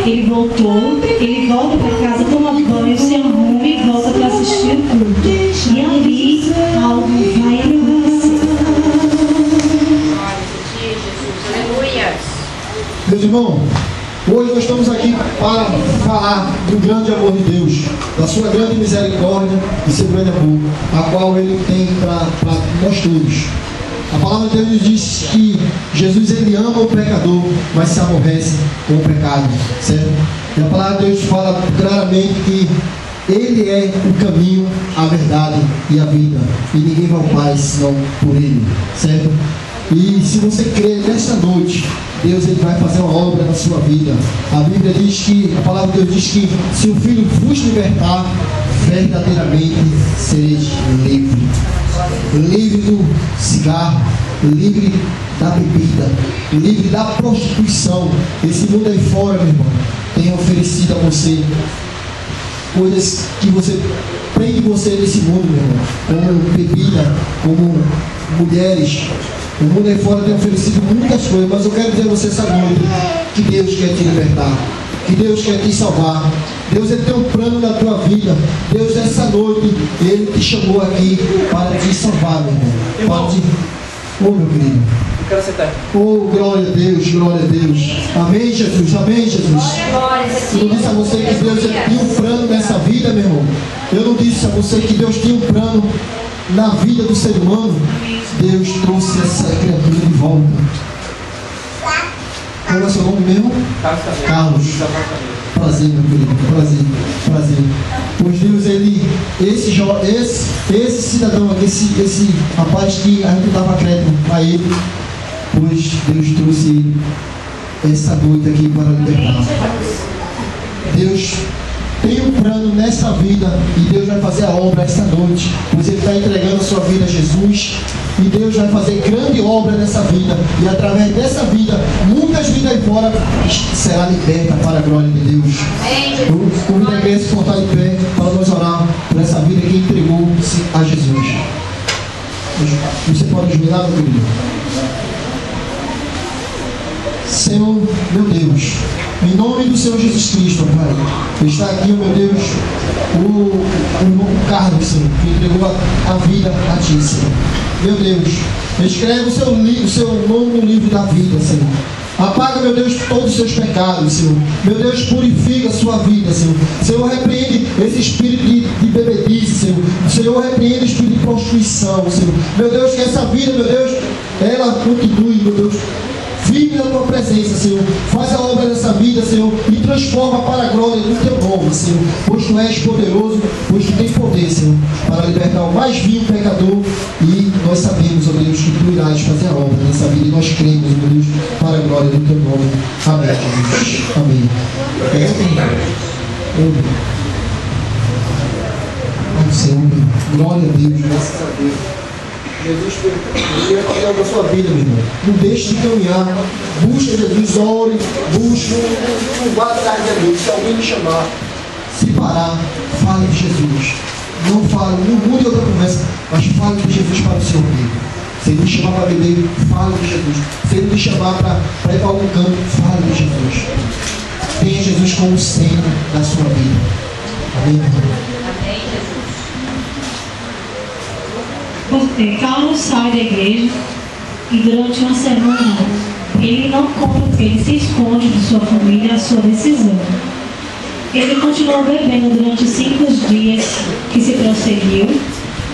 Ele voltou, ele volta para casa, toma banho, se arruma e volta para assistir o culto. E ali algo vai acontecer. Meus irmãos, hoje nós estamos aqui para falar do grande amor de Deus, da sua grande misericórdia e seu grande amor, a qual Ele tem para nós todos. A palavra de Deus nos diz que Jesus, Ele ama o pecador, mas se aborrece com o pecado, certo? E a palavra de Deus fala claramente que Ele é o caminho, a verdade e a vida, e ninguém vai ao Pai senão por Ele, certo? E se você crê nesta noite, Deus, Ele vai fazer uma obra na sua vida. A Bíblia diz que, a palavra de Deus diz que se o Filho vos libertar, verdadeiramente sereis livre. Livre do cigarro, livre da bebida, livre da prostituição. Esse mundo aí fora, meu irmão, tem oferecido a você coisas que você prende você nesse mundo, meu irmão, como bebida, como mulheres. O mundo aí fora tem oferecido muitas coisas, mas eu quero dizer a você essa noite que Deus quer te libertar, que Deus quer te salvar. Deus, Ele tem um plano na tua vida. Deus, essa noite, Ele te chamou aqui para te salvar, meu irmão. Para te... Oh, meu querido. Eu quero aceitar. Oh, glória a Deus, glória a Deus. Amém, Jesus, amém, Jesus. Eu não disse a você que Deus tinha um plano nessa vida, meu irmão. Eu não disse a você que Deus tinha um plano na vida do ser humano. Deus trouxe essa criatura de volta. Qual é o seu nome mesmo? Carlos. Prazer, meu querido. Prazer. Pois Deus, Ele, esse cidadão aqui, esse rapaz que a gente dava crédito a ele, pois Deus trouxe ele essa noite aqui para libertar. Deus tem um plano nessa vida e Deus vai fazer a obra esta noite, pois Ele está entregando a sua vida a Jesus. E Deus vai fazer grande obra nessa vida. E através dessa vida, muitas vidas aí fora será liberta para a glória de Deus. Eu convido a igreja a se portar de pé para nós orar por essa vida que entregou-se a Jesus. Você pode ajoelhar, meu querido? Senhor, meu Deus, em nome do Senhor Jesus Cristo, Pai, está aqui, meu Deus, o irmão Carlos, Senhor, que entregou a vida a Ti, Senhor. Meu Deus, escreve o seu nome no livro da vida, Senhor. Apaga, meu Deus, todos os seus pecados, Senhor. Meu Deus, purifica a sua vida, Senhor. Senhor, repreende esse espírito de bebedice, Senhor. Senhor, repreende o espírito de prostituição, Senhor. Meu Deus, que essa vida, meu Deus, ela continue, meu Deus, vive na tua presença, Senhor. Faz a obra dessa vida, Senhor, e transforma para a glória do teu nome, Senhor. Pois tu és poderoso, pois tu tens poder, Senhor, para libertar o mais vil pecador. E nós sabemos, ó Deus, que tu irás fazer a obra nessa vida. E nós cremos, meu Deus, para a glória do teu nome. Amém, Jesus. Amém. Senhor, glória a Deus, graças a Deus. Jesus, eu quero fazer a sua vida, meu irmão. Não deixe de caminhar. Busca Jesus, ore, busca. Não vá atrás de Deus. Se alguém me chamar, se parar, fale de Jesus. Não fale, não mude outra conversa, mas fale de Jesus para o seu amigo. Se ele me chamar para beber, fale de Jesus. Se ele me chamar para ir para algum canto, fale de Jesus. Tenha Jesus como centro da sua vida. Amém, irmão? Amém, Jesus. Carlos sai da igreja e durante uma semana ele não conta, ele se esconde de sua família a sua decisão. Ele continuou bebendo durante 5 dias que se prosseguiu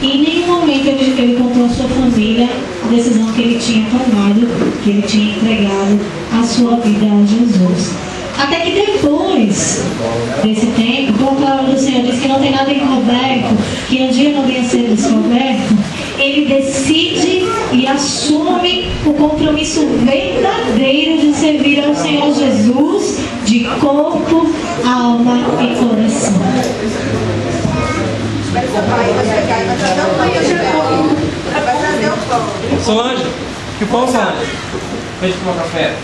e em nenhum momento ele contou à sua família a decisão que ele tinha tomado, que ele tinha entregado a sua vida a Jesus. Até que depois desse tempo, como a palavra do Senhor diz que não tem nada encoberto, que um dia não venha a ser descoberto, ele decide e assume o compromisso verdadeiro de servir ao Senhor Jesus de corpo, alma e coração. Solange, Que bom, Sônia. Pra gente tomar café.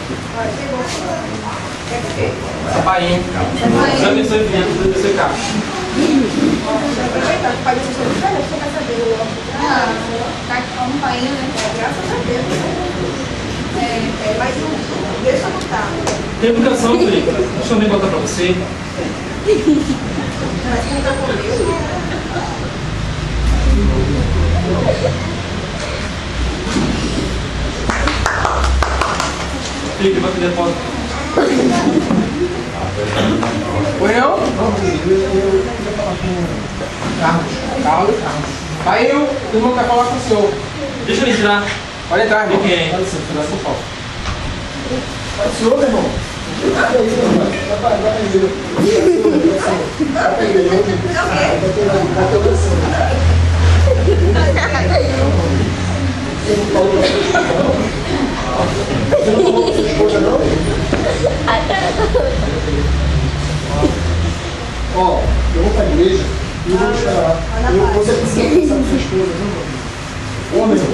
Sapainho. Já abençoe o filho, Deus abençoe o carro. Tá um painho, né? Graças a Deus. Mas deixa eu botar. Tem aplicação, Felipe. Deixa eu também botar pra você. Mas quem tá comigo? Felipe, vai pedir a foto. Oi, não? Carlos. Caiu, todo mundo quer falar com o senhor. Deixa eu entrar. Pode entrar, irmão. Quem é? Pode ser, filho da São Paulo. O senhor, meu irmão? Você não falou com sua esposa, não? Ó, eu vou pra igreja e eu vou te esperar. Você precisa conversar com sua esposa, não? Ô, meu.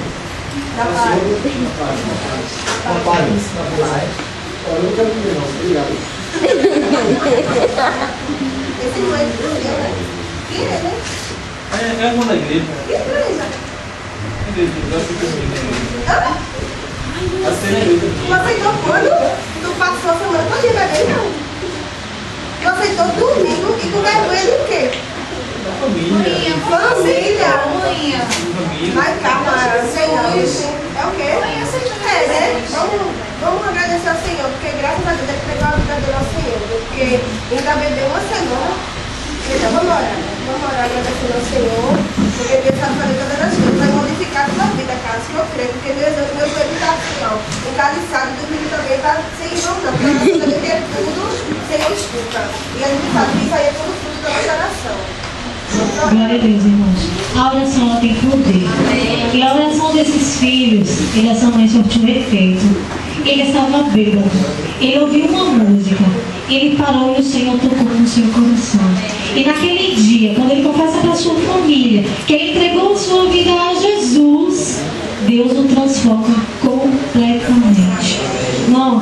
Papai. Olha, eu não quero comer, não. Obrigado. Esse não é do meu, né? Quem é, né? É a irmã da igreja. Que igreja? Tu aceitou quando? Tu passou a semana toda bebendo, não? Tu aceitou domingo e tu vergonha de quê? Família. Família. Mas calma, Senhor. É o quê? É, né? Vamos agradecer ao Senhor, porque graças a Deus ele pegou a vida do nosso Senhor. Porque ainda bebeu uma semana. Então vamos orar agradecendo ao Senhor, porque Deus sabe fazer todas as coisas. Vai modificar a sua vida, cara, se eu crer. Porque meu joelho está assim, ó, encaliçado, e o filho também está sem irmão, não. Porque a gente também quer tudo sem escuta. E a gente sabe que isso aí é tudo fruto da nossa oração. Glória a Deus, irmãos. A oração ela tem poder. E a oração desses filhos, essa mãe surtiu efeito. Ele estava bêbado. Ele ouviu uma música. Ele parou e o Senhor tocou no seu coração. E naquele dia, quando ele confessa para a sua família que ele entregou a sua vida a Jesus, Deus o transforma completamente. Não,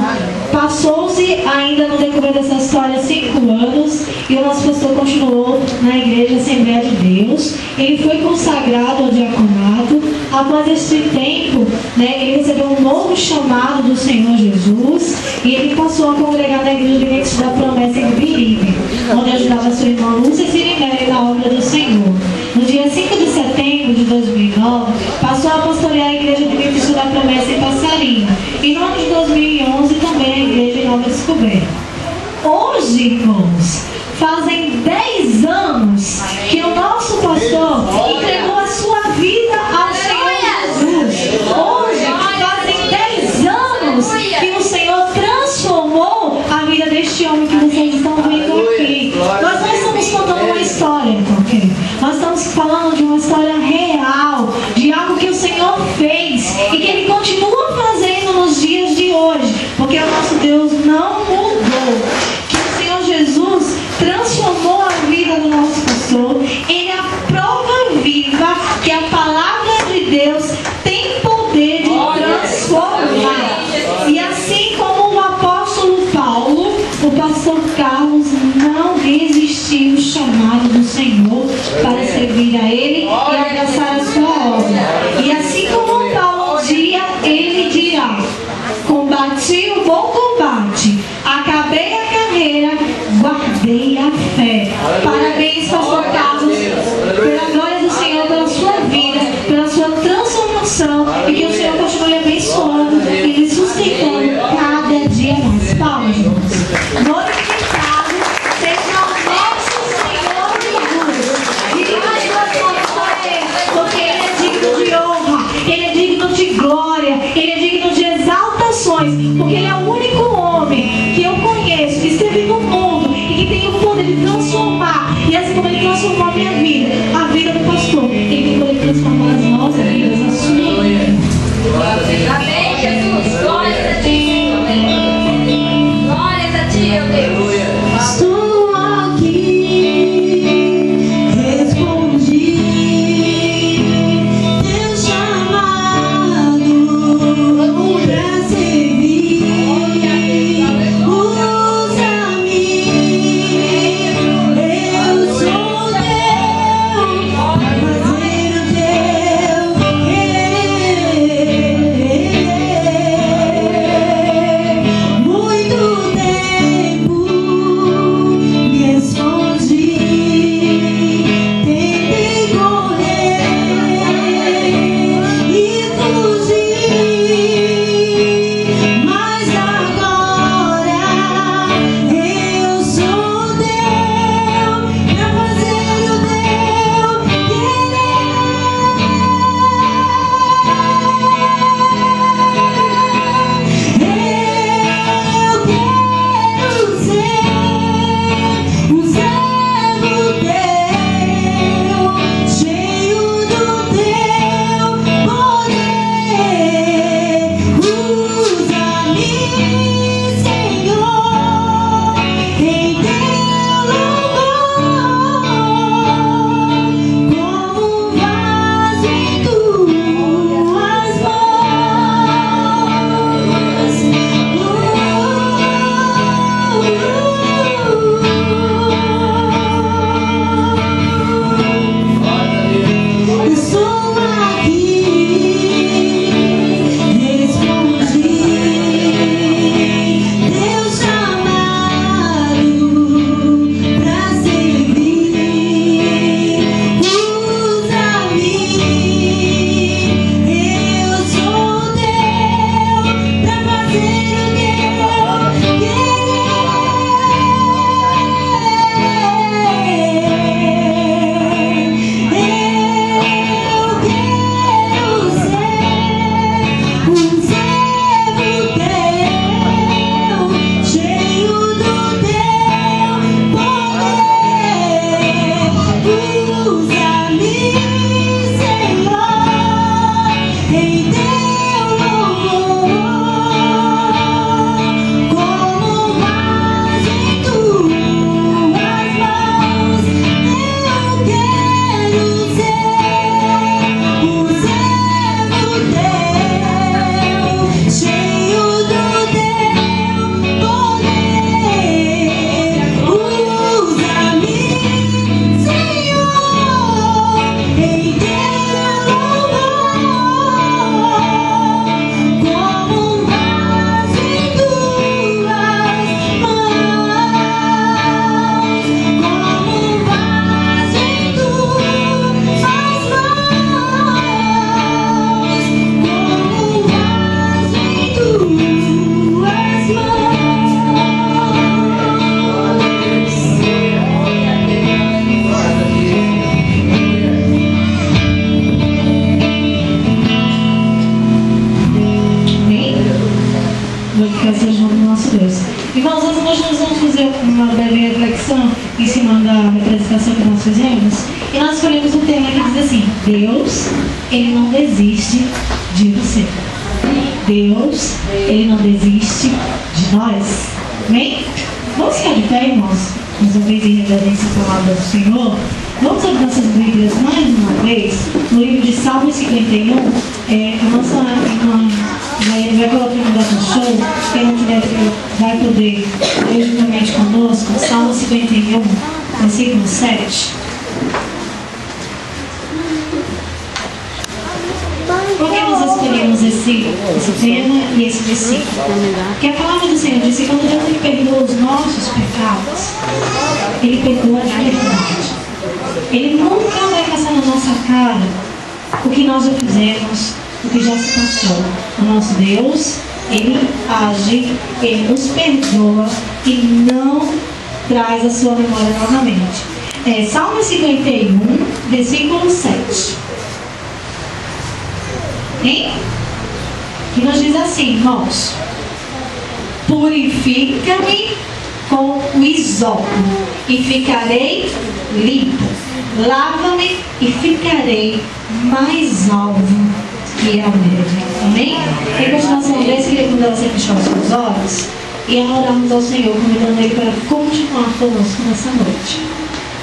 passou-se ainda no decorrer dessa história 5 anos e o nosso pastor continuou na igreja Assembleia de Deus. Ele foi consagrado ao diaconato. Após esse tempo, ele recebeu um novo chamado do Senhor Jesus e ele passou a congregar na igreja Adventista da Promessa em Biribe, onde ajudava sua irmã Lúcia Sirinelli na obra do Senhor. No dia 5 de setembro de 2009, passou a pastorear a igreja Adventista da Promessa em Passarinho. E no ano de 2011 também a igreja em Nova Descoberta. Hoje, irmãos, fazem 10 anos que o nosso pastor entregou a sua vida ao Senhor Jesus. Hoje, fazem 10 anos que o Senhor transformou a vida deste homem que vocês estão vendo aqui. Nós não estamos contando uma história, ok? Nós estamos falando de uma história real, de algo que o Senhor fez e que Ele continua fazendo nos dias de hoje, porque o nosso Deus não mudou. Que o Senhor Jesus transformou a vida do nosso pastor. Ele é a prova viva que a palavra de Deus tem poder de transformar. E assim como o apóstolo Paulo, o pastor Carlos não resistiu ao chamado do Senhor para servir a Ele e abraçar a sua obra. E assim como Paulo um dia, ele dirá: combati o bom combate, acabei a carreira, guardei a fé. Parabéns, pastor Carlos, pela glória do Senhor, pela sua vida, pela sua transformação, e que o Senhor continue abençoando e lhe sustentando cada dia mais. Palmas, irmãos. Glorificado seja o nosso Senhor Jesus. Diga as suas mãos para Ele, porque Ele é digno de honra, Ele é digno de glória, Ele é digno de exaltações, porque Ele é o único homem que eu conheço, que esteve no mundo e que tem o poder de transformar. E assim como Ele transformou a minha vida, a vida do pastor, Ele tem o poder de transformar as nossas vidas, a sua vida. Amém, Jesus. Glórias a ti. Glórias a ti, meu Deus. Estou aqui, respondi teu chamado. Irmãos, hoje nós vamos fazer uma breve reflexão em cima da representação que nós fizemos. E nós escolhemos um tema que diz assim: Deus, Ele não desiste de você. Deus, Ele não desiste de nós. Amém? Vamos ficar de pé, irmãos, mais uma vez em reverência à palavra do Senhor. Vamos abrir nossas Bíblias mais uma vez no livro de Salmo 51. A nossa irmã vai colocar no lugar do show. Quem não tiver, vai poder ler juntamente conosco. Salmo 51, versículo 7. Por que nós escolhemos esse tema e esse versículo? Porque a palavra do Senhor diz que quando Deus Ele perdoa os nossos pecados, Ele perdoa de verdade. Ele nunca vai passar na nossa cara o que nós já fizemos, o que já se passou. O nosso Deus, Ele age, Ele nos perdoa e não traz a sua memória novamente. Salmo 51, versículo 7. Hein? Que nos diz assim, irmãos: purifica-me com o hisopo e ficarei limpo. Lava-me e ficarei mais alvo que a neve. Amém? Em continuação desse, queria convidar você a fechar os seus olhos e a orarmos ao Senhor, convidando Ele para continuar conosco nessa noite.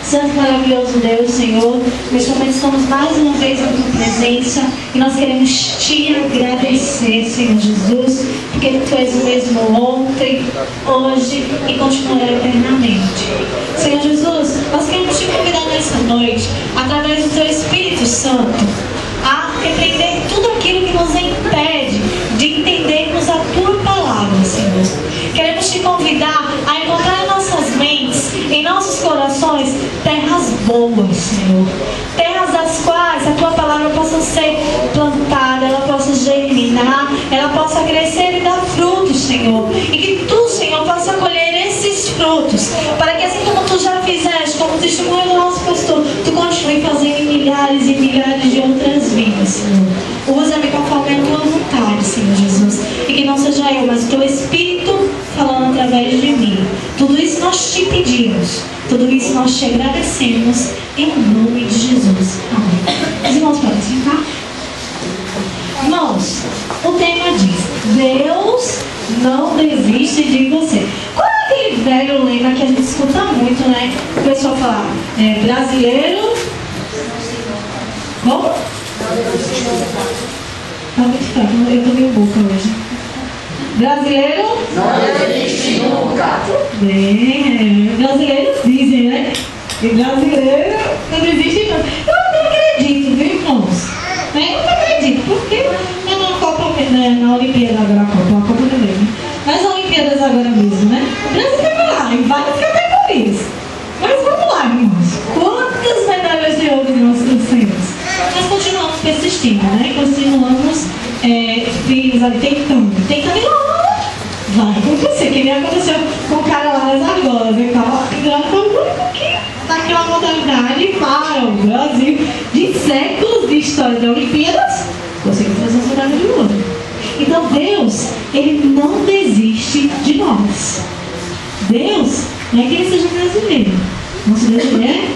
Santo maravilhoso Deus, Senhor, neste momento estamos mais uma vez na tua presença e nós queremos te agradecer, Senhor Jesus, porque tu és o mesmo ontem, hoje e continuará eternamente. Senhor Jesus, nós queremos te convidar nessa noite, através do teu Espírito Santo, a repreender tudo aquilo que nos impede de entendermos a tua palavra, Senhor. Queremos te convidar a encontrar em nossas mentes, em nossos corações, terras boas, Senhor. Terras das quais a tua palavra possa ser plantada, ela possa germinar, ela possa crescer e dar frutos, Senhor. E que tu, Senhor, possa colher esses frutos, para que assim como tu já fizeste, como testemunho do nosso pastor, tu continue fazendo em milhares e milhares de outras vidas, Senhor. Usa-me conforme a tua vontade, Senhor Jesus. E que não seja eu, mas o teu Espírito falando através de mim. Tudo isso nós te pedimos. Tudo isso nós te agradecemos. Em nome de Jesus. Amém. Os irmãos podem sentar? Irmãos, o tema diz: Deus não desiste de você. Qual é aquele velho lema que a gente escuta muito, né? O pessoal fala, brasileiro... Como? Tá muito fraco, eu tô meio boca hoje. Brasileiro? Não desiste nunca. Bem, brasileiros dizem, né? E brasileiro não desiste nunca. Eu não acredito, viu, irmãos? Eu não acredito, porque na Copa, na Olimpíada agora, a Copa não lembro. Nas Olimpíadas agora mesmo, né? O Brasil vai lá em várias categorias. Mas vamos lá, irmãos. Quantas medalhas de ouro nós trouxemos? Nós continuamos persistindo, né? Continuamos firmes ali, tentando e lá vai acontecer, que nem aconteceu com o cara lá nas argolas, né? Estava pendurado com o único que naquela modalidade para o Brasil de séculos de história de Olimpíadas conseguiu trazer essa medalha de ouro. Então Deus, Ele não desiste de nós. Deus não é que Ele seja brasileiro. Nosso Deus, Ele é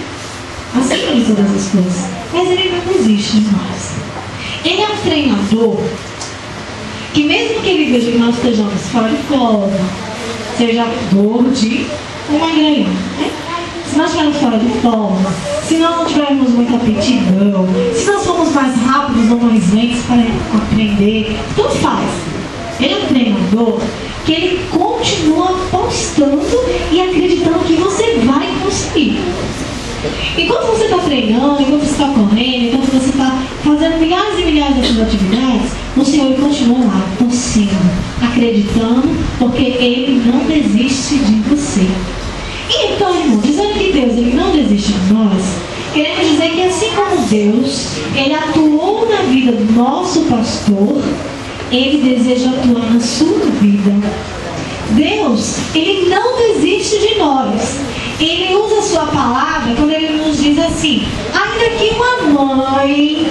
acima de todas as coisas, mas Ele não desiste de nós. Ele é um treinador que mesmo que ele veja que nós estejamos fora de forma, seja gordo ou magrelo, né? Se nós estivermos fora de forma, se nós não tivermos muita aptidão, se nós formos mais rápidos ou mais lentos para aprender, tudo faz. Ele é um treinador que ele continua apostando e acreditando que você vai conseguir. Enquanto você está treinando, enquanto você está correndo, enquanto você está fazendo milhares e milhares dessas atividades, o Senhor continua lá, torcendo, acreditando, porque Ele não desiste de você. E então, irmão, dizendo que Deus ele não desiste de nós, queremos dizer que assim como Deus, Ele atuou na vida do nosso pastor, Ele deseja atuar na sua vida. Deus, Ele não desiste de nós. Ele usa a sua palavra quando Ele nos diz assim: ainda que uma mãe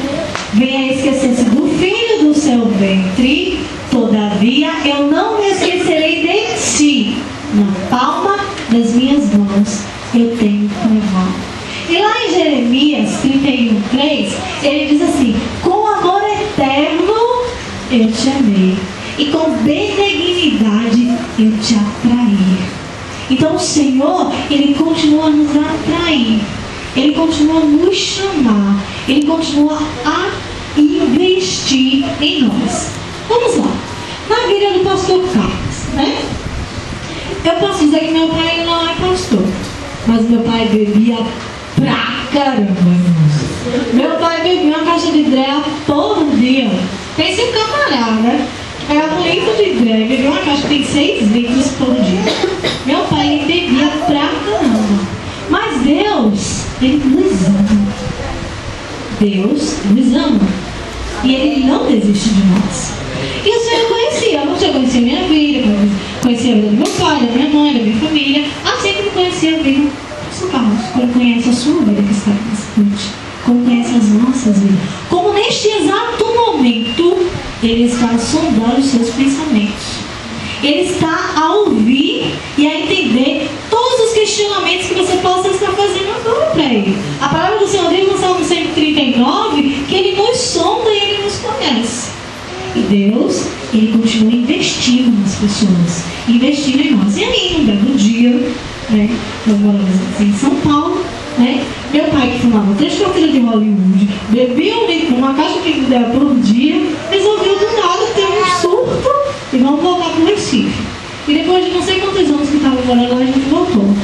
venha esquecer-se do filho do seu ventre, todavia eu não me esquecerei de ti. Na palma das minhas mãos eu tenho que levar. E lá em Jeremias 31:3, ele diz assim: com amor eterno eu te amei, e com benignidade eu te atraí. Então o Senhor, Ele continua a nos atrair, Ele continua a nos chamar, Ele continua a investir em nós. Vamos lá. Na vida do pastor Carlos, né? Eu posso dizer que meu pai não é pastor, mas meu pai bebia pra caramba, irmãos. Meu pai bebia uma caixa de dreia por dia. Pense um camarada, pegava 1 litro de dreia, bebia uma caixa que tem 6 litros por dia. Meu pai, ele bebia pra caramba. Mas Deus, Ele nos ama. Deus nos ama. E Ele não desiste de nós. E o Senhor conhecia. Eu já conhecia a minha vida, conhecia a vida do meu pai, da minha mãe, da minha família. Assim como conhecia a vida do seu Carlos. Como conhece a sua vida que está aqui nessa noite. Como conhece as nossas vidas. Como neste exato momento Ele está sondando os seus pensamentos. Ele está a ouvir e a entender todos os questionamentos que você possa estar fazendo agora para Ele. A palavra do Senhor diz no Salmo 139 que Ele nos sonda e Ele nos conhece. E Deus, Ele continua investindo nas pessoas, investindo em nós. E aí, um belo dia, né, nós moramos em São Paulo, né, meu pai, que fumava 3 carteiras de Hollywood, bebia uma caixa de ideia por dia, resolveu do nada ter um surto e vamos voltar para o Recife. E depois de não sei quantos anos que estava morando lá, a gente voltou.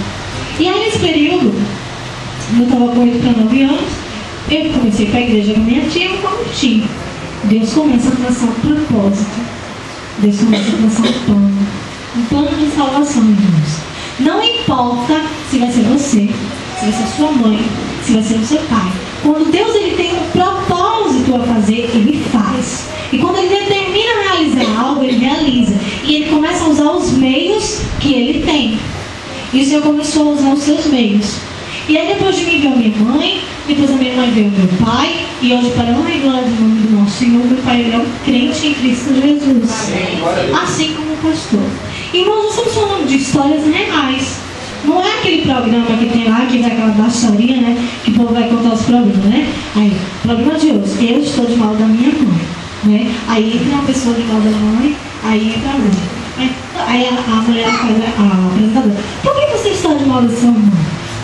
E aí, nesse período, eu estava com 8 para 9 anos, eu comecei para a igreja com a minha tia, eu converti. Deus começa a traçar um propósito. Deus começa a traçar um plano de salvação, irmãos. Não importa se vai ser você, se vai ser sua mãe, se vai ser o seu pai. Quando Deus ele tem um propósito a fazer, Ele faz. E quando Ele determina realizar algo, Ele realiza. E Ele começa a usar os meios que Ele tem. E o Senhor começou a usar os seus meios. E aí depois de mim veio a minha mãe, depois a minha mãe veio o meu pai, e hoje, para a honra e glória do nome do nosso Senhor, meu pai ele é um crente em Cristo Jesus. Assim como o pastor. Irmãos, nós estamos falando de histórias reais. Não é aquele programa que tem lá, que vai aquela historinha, né? Que o povo vai contar os problemas, né? Aí, problema de hoje, eu estou de mal da minha mãe, né? Aí entra uma pessoa de mal da mãe, aí entra a mãe. Aí a mulher faz a apresentadora. Por que você está de mal da sua mãe?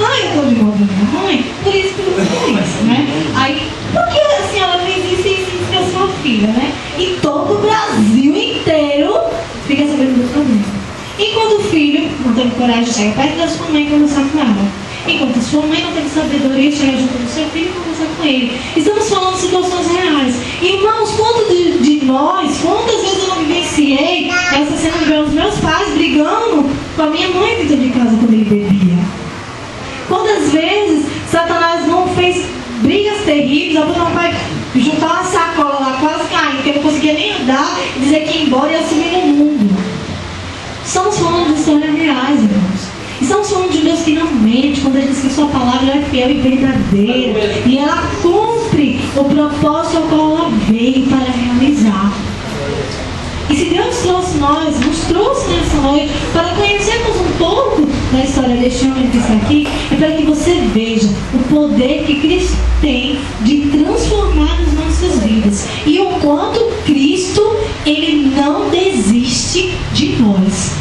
Ah, eu estou de mal da minha mãe, por isso que eu fiz, né? Aí, por que a senhora fez isso com a sua filha, né? E todo o Brasil inteiro fica sabendo do problema. Enquanto o filho não teve coragem de chegar perto da sua mãe e conversar com ela. Enquanto a sua mãe não teve sabedoria de chegar junto do seu filho e conversar com ele. Estamos falando de situações reais. Irmãos, quantos de nós, quantas vezes eu não vivenciei essa cena de ver os meus pais brigando com a minha mãe dentro de casa quando ele bebia? Quantas vezes Satanás não fez brigas terríveis, a meu pai juntar uma sacola lá, quase caindo, porque eu não conseguia nem andar e dizer que ia embora e ia sumir no mundo. Estamos falando de histórias reais, irmãos. Estamos falando de Deus que não mente, quando Ele diz que Sua palavra é fiel e verdadeira. E ela cumpre o propósito ao qual ela veio para realizar. E se Deus trouxe nós, nos trouxe nessa noite para conhecermos um pouco da história deste homem que está aqui é para que você veja o poder que Cristo tem de transformar as nossas vidas e o quanto Cristo, Ele não desiste de nós.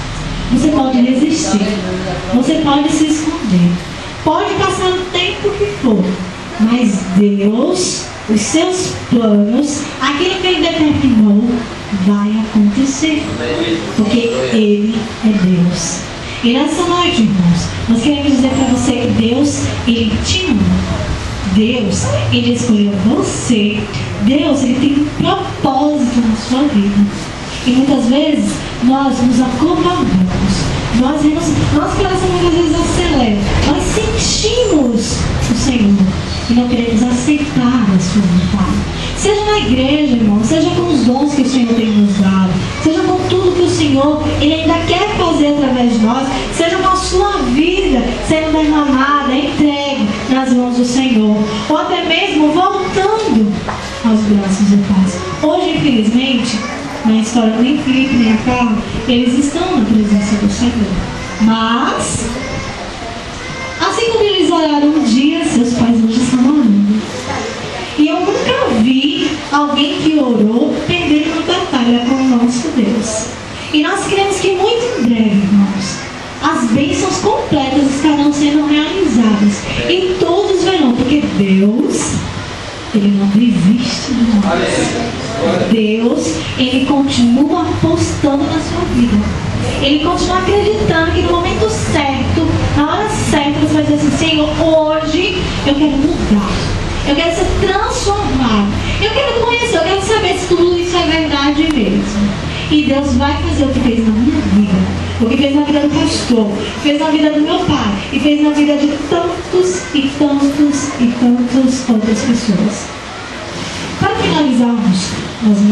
Você pode resistir, você pode se esconder, pode passar o tempo que for, mas Deus, os seus planos, aquilo que Ele determinou, vai acontecer, porque Ele é Deus. E nessa noite, irmãos, nós queremos dizer para você que Deus, Ele te ama. Deus, Ele escolheu você. Deus, Ele tem um propósito na sua vida. E muitas vezes nós nos acomodamos. Nosso coração muitas vezes acelera. Nós sentimos o Senhor e não queremos aceitar a sua vontade. Seja na igreja, irmão, seja com os dons que o Senhor tem nos dado, seja com tudo que o Senhor, Ele ainda quer fazer através de nós, seja com a sua vida sendo derramada, entregue nas mãos do Senhor, ou até mesmo voltando aos braços do Pai. Hoje, infelizmente, na história nem Felipe nem a Carla, eles estão na presença do Senhor. Mas, assim como eles oraram um dia, seus pais hoje estão orando. E eu nunca vi alguém que orou perdendo uma batalha com o nosso Deus. E nós queremos que muito em breve, irmãos, as bênçãos completas estarão sendo realizadas. E todos verão, porque Deus, Ele não desiste de nós. Deus, Ele continua apostando na sua vida. Ele continua acreditando que no momento certo, na hora certa, você vai dizer assim: Senhor, hoje eu quero mudar. Eu quero ser transformado. Eu quero conhecer, eu quero saber se tudo isso é verdade mesmo. E Deus vai fazer o que fez na minha vida, o que fez na vida do pastor, fez na vida do meu pai e fez na vida de tantos e tantos e tantas outras pessoas. Para finalizarmos, nós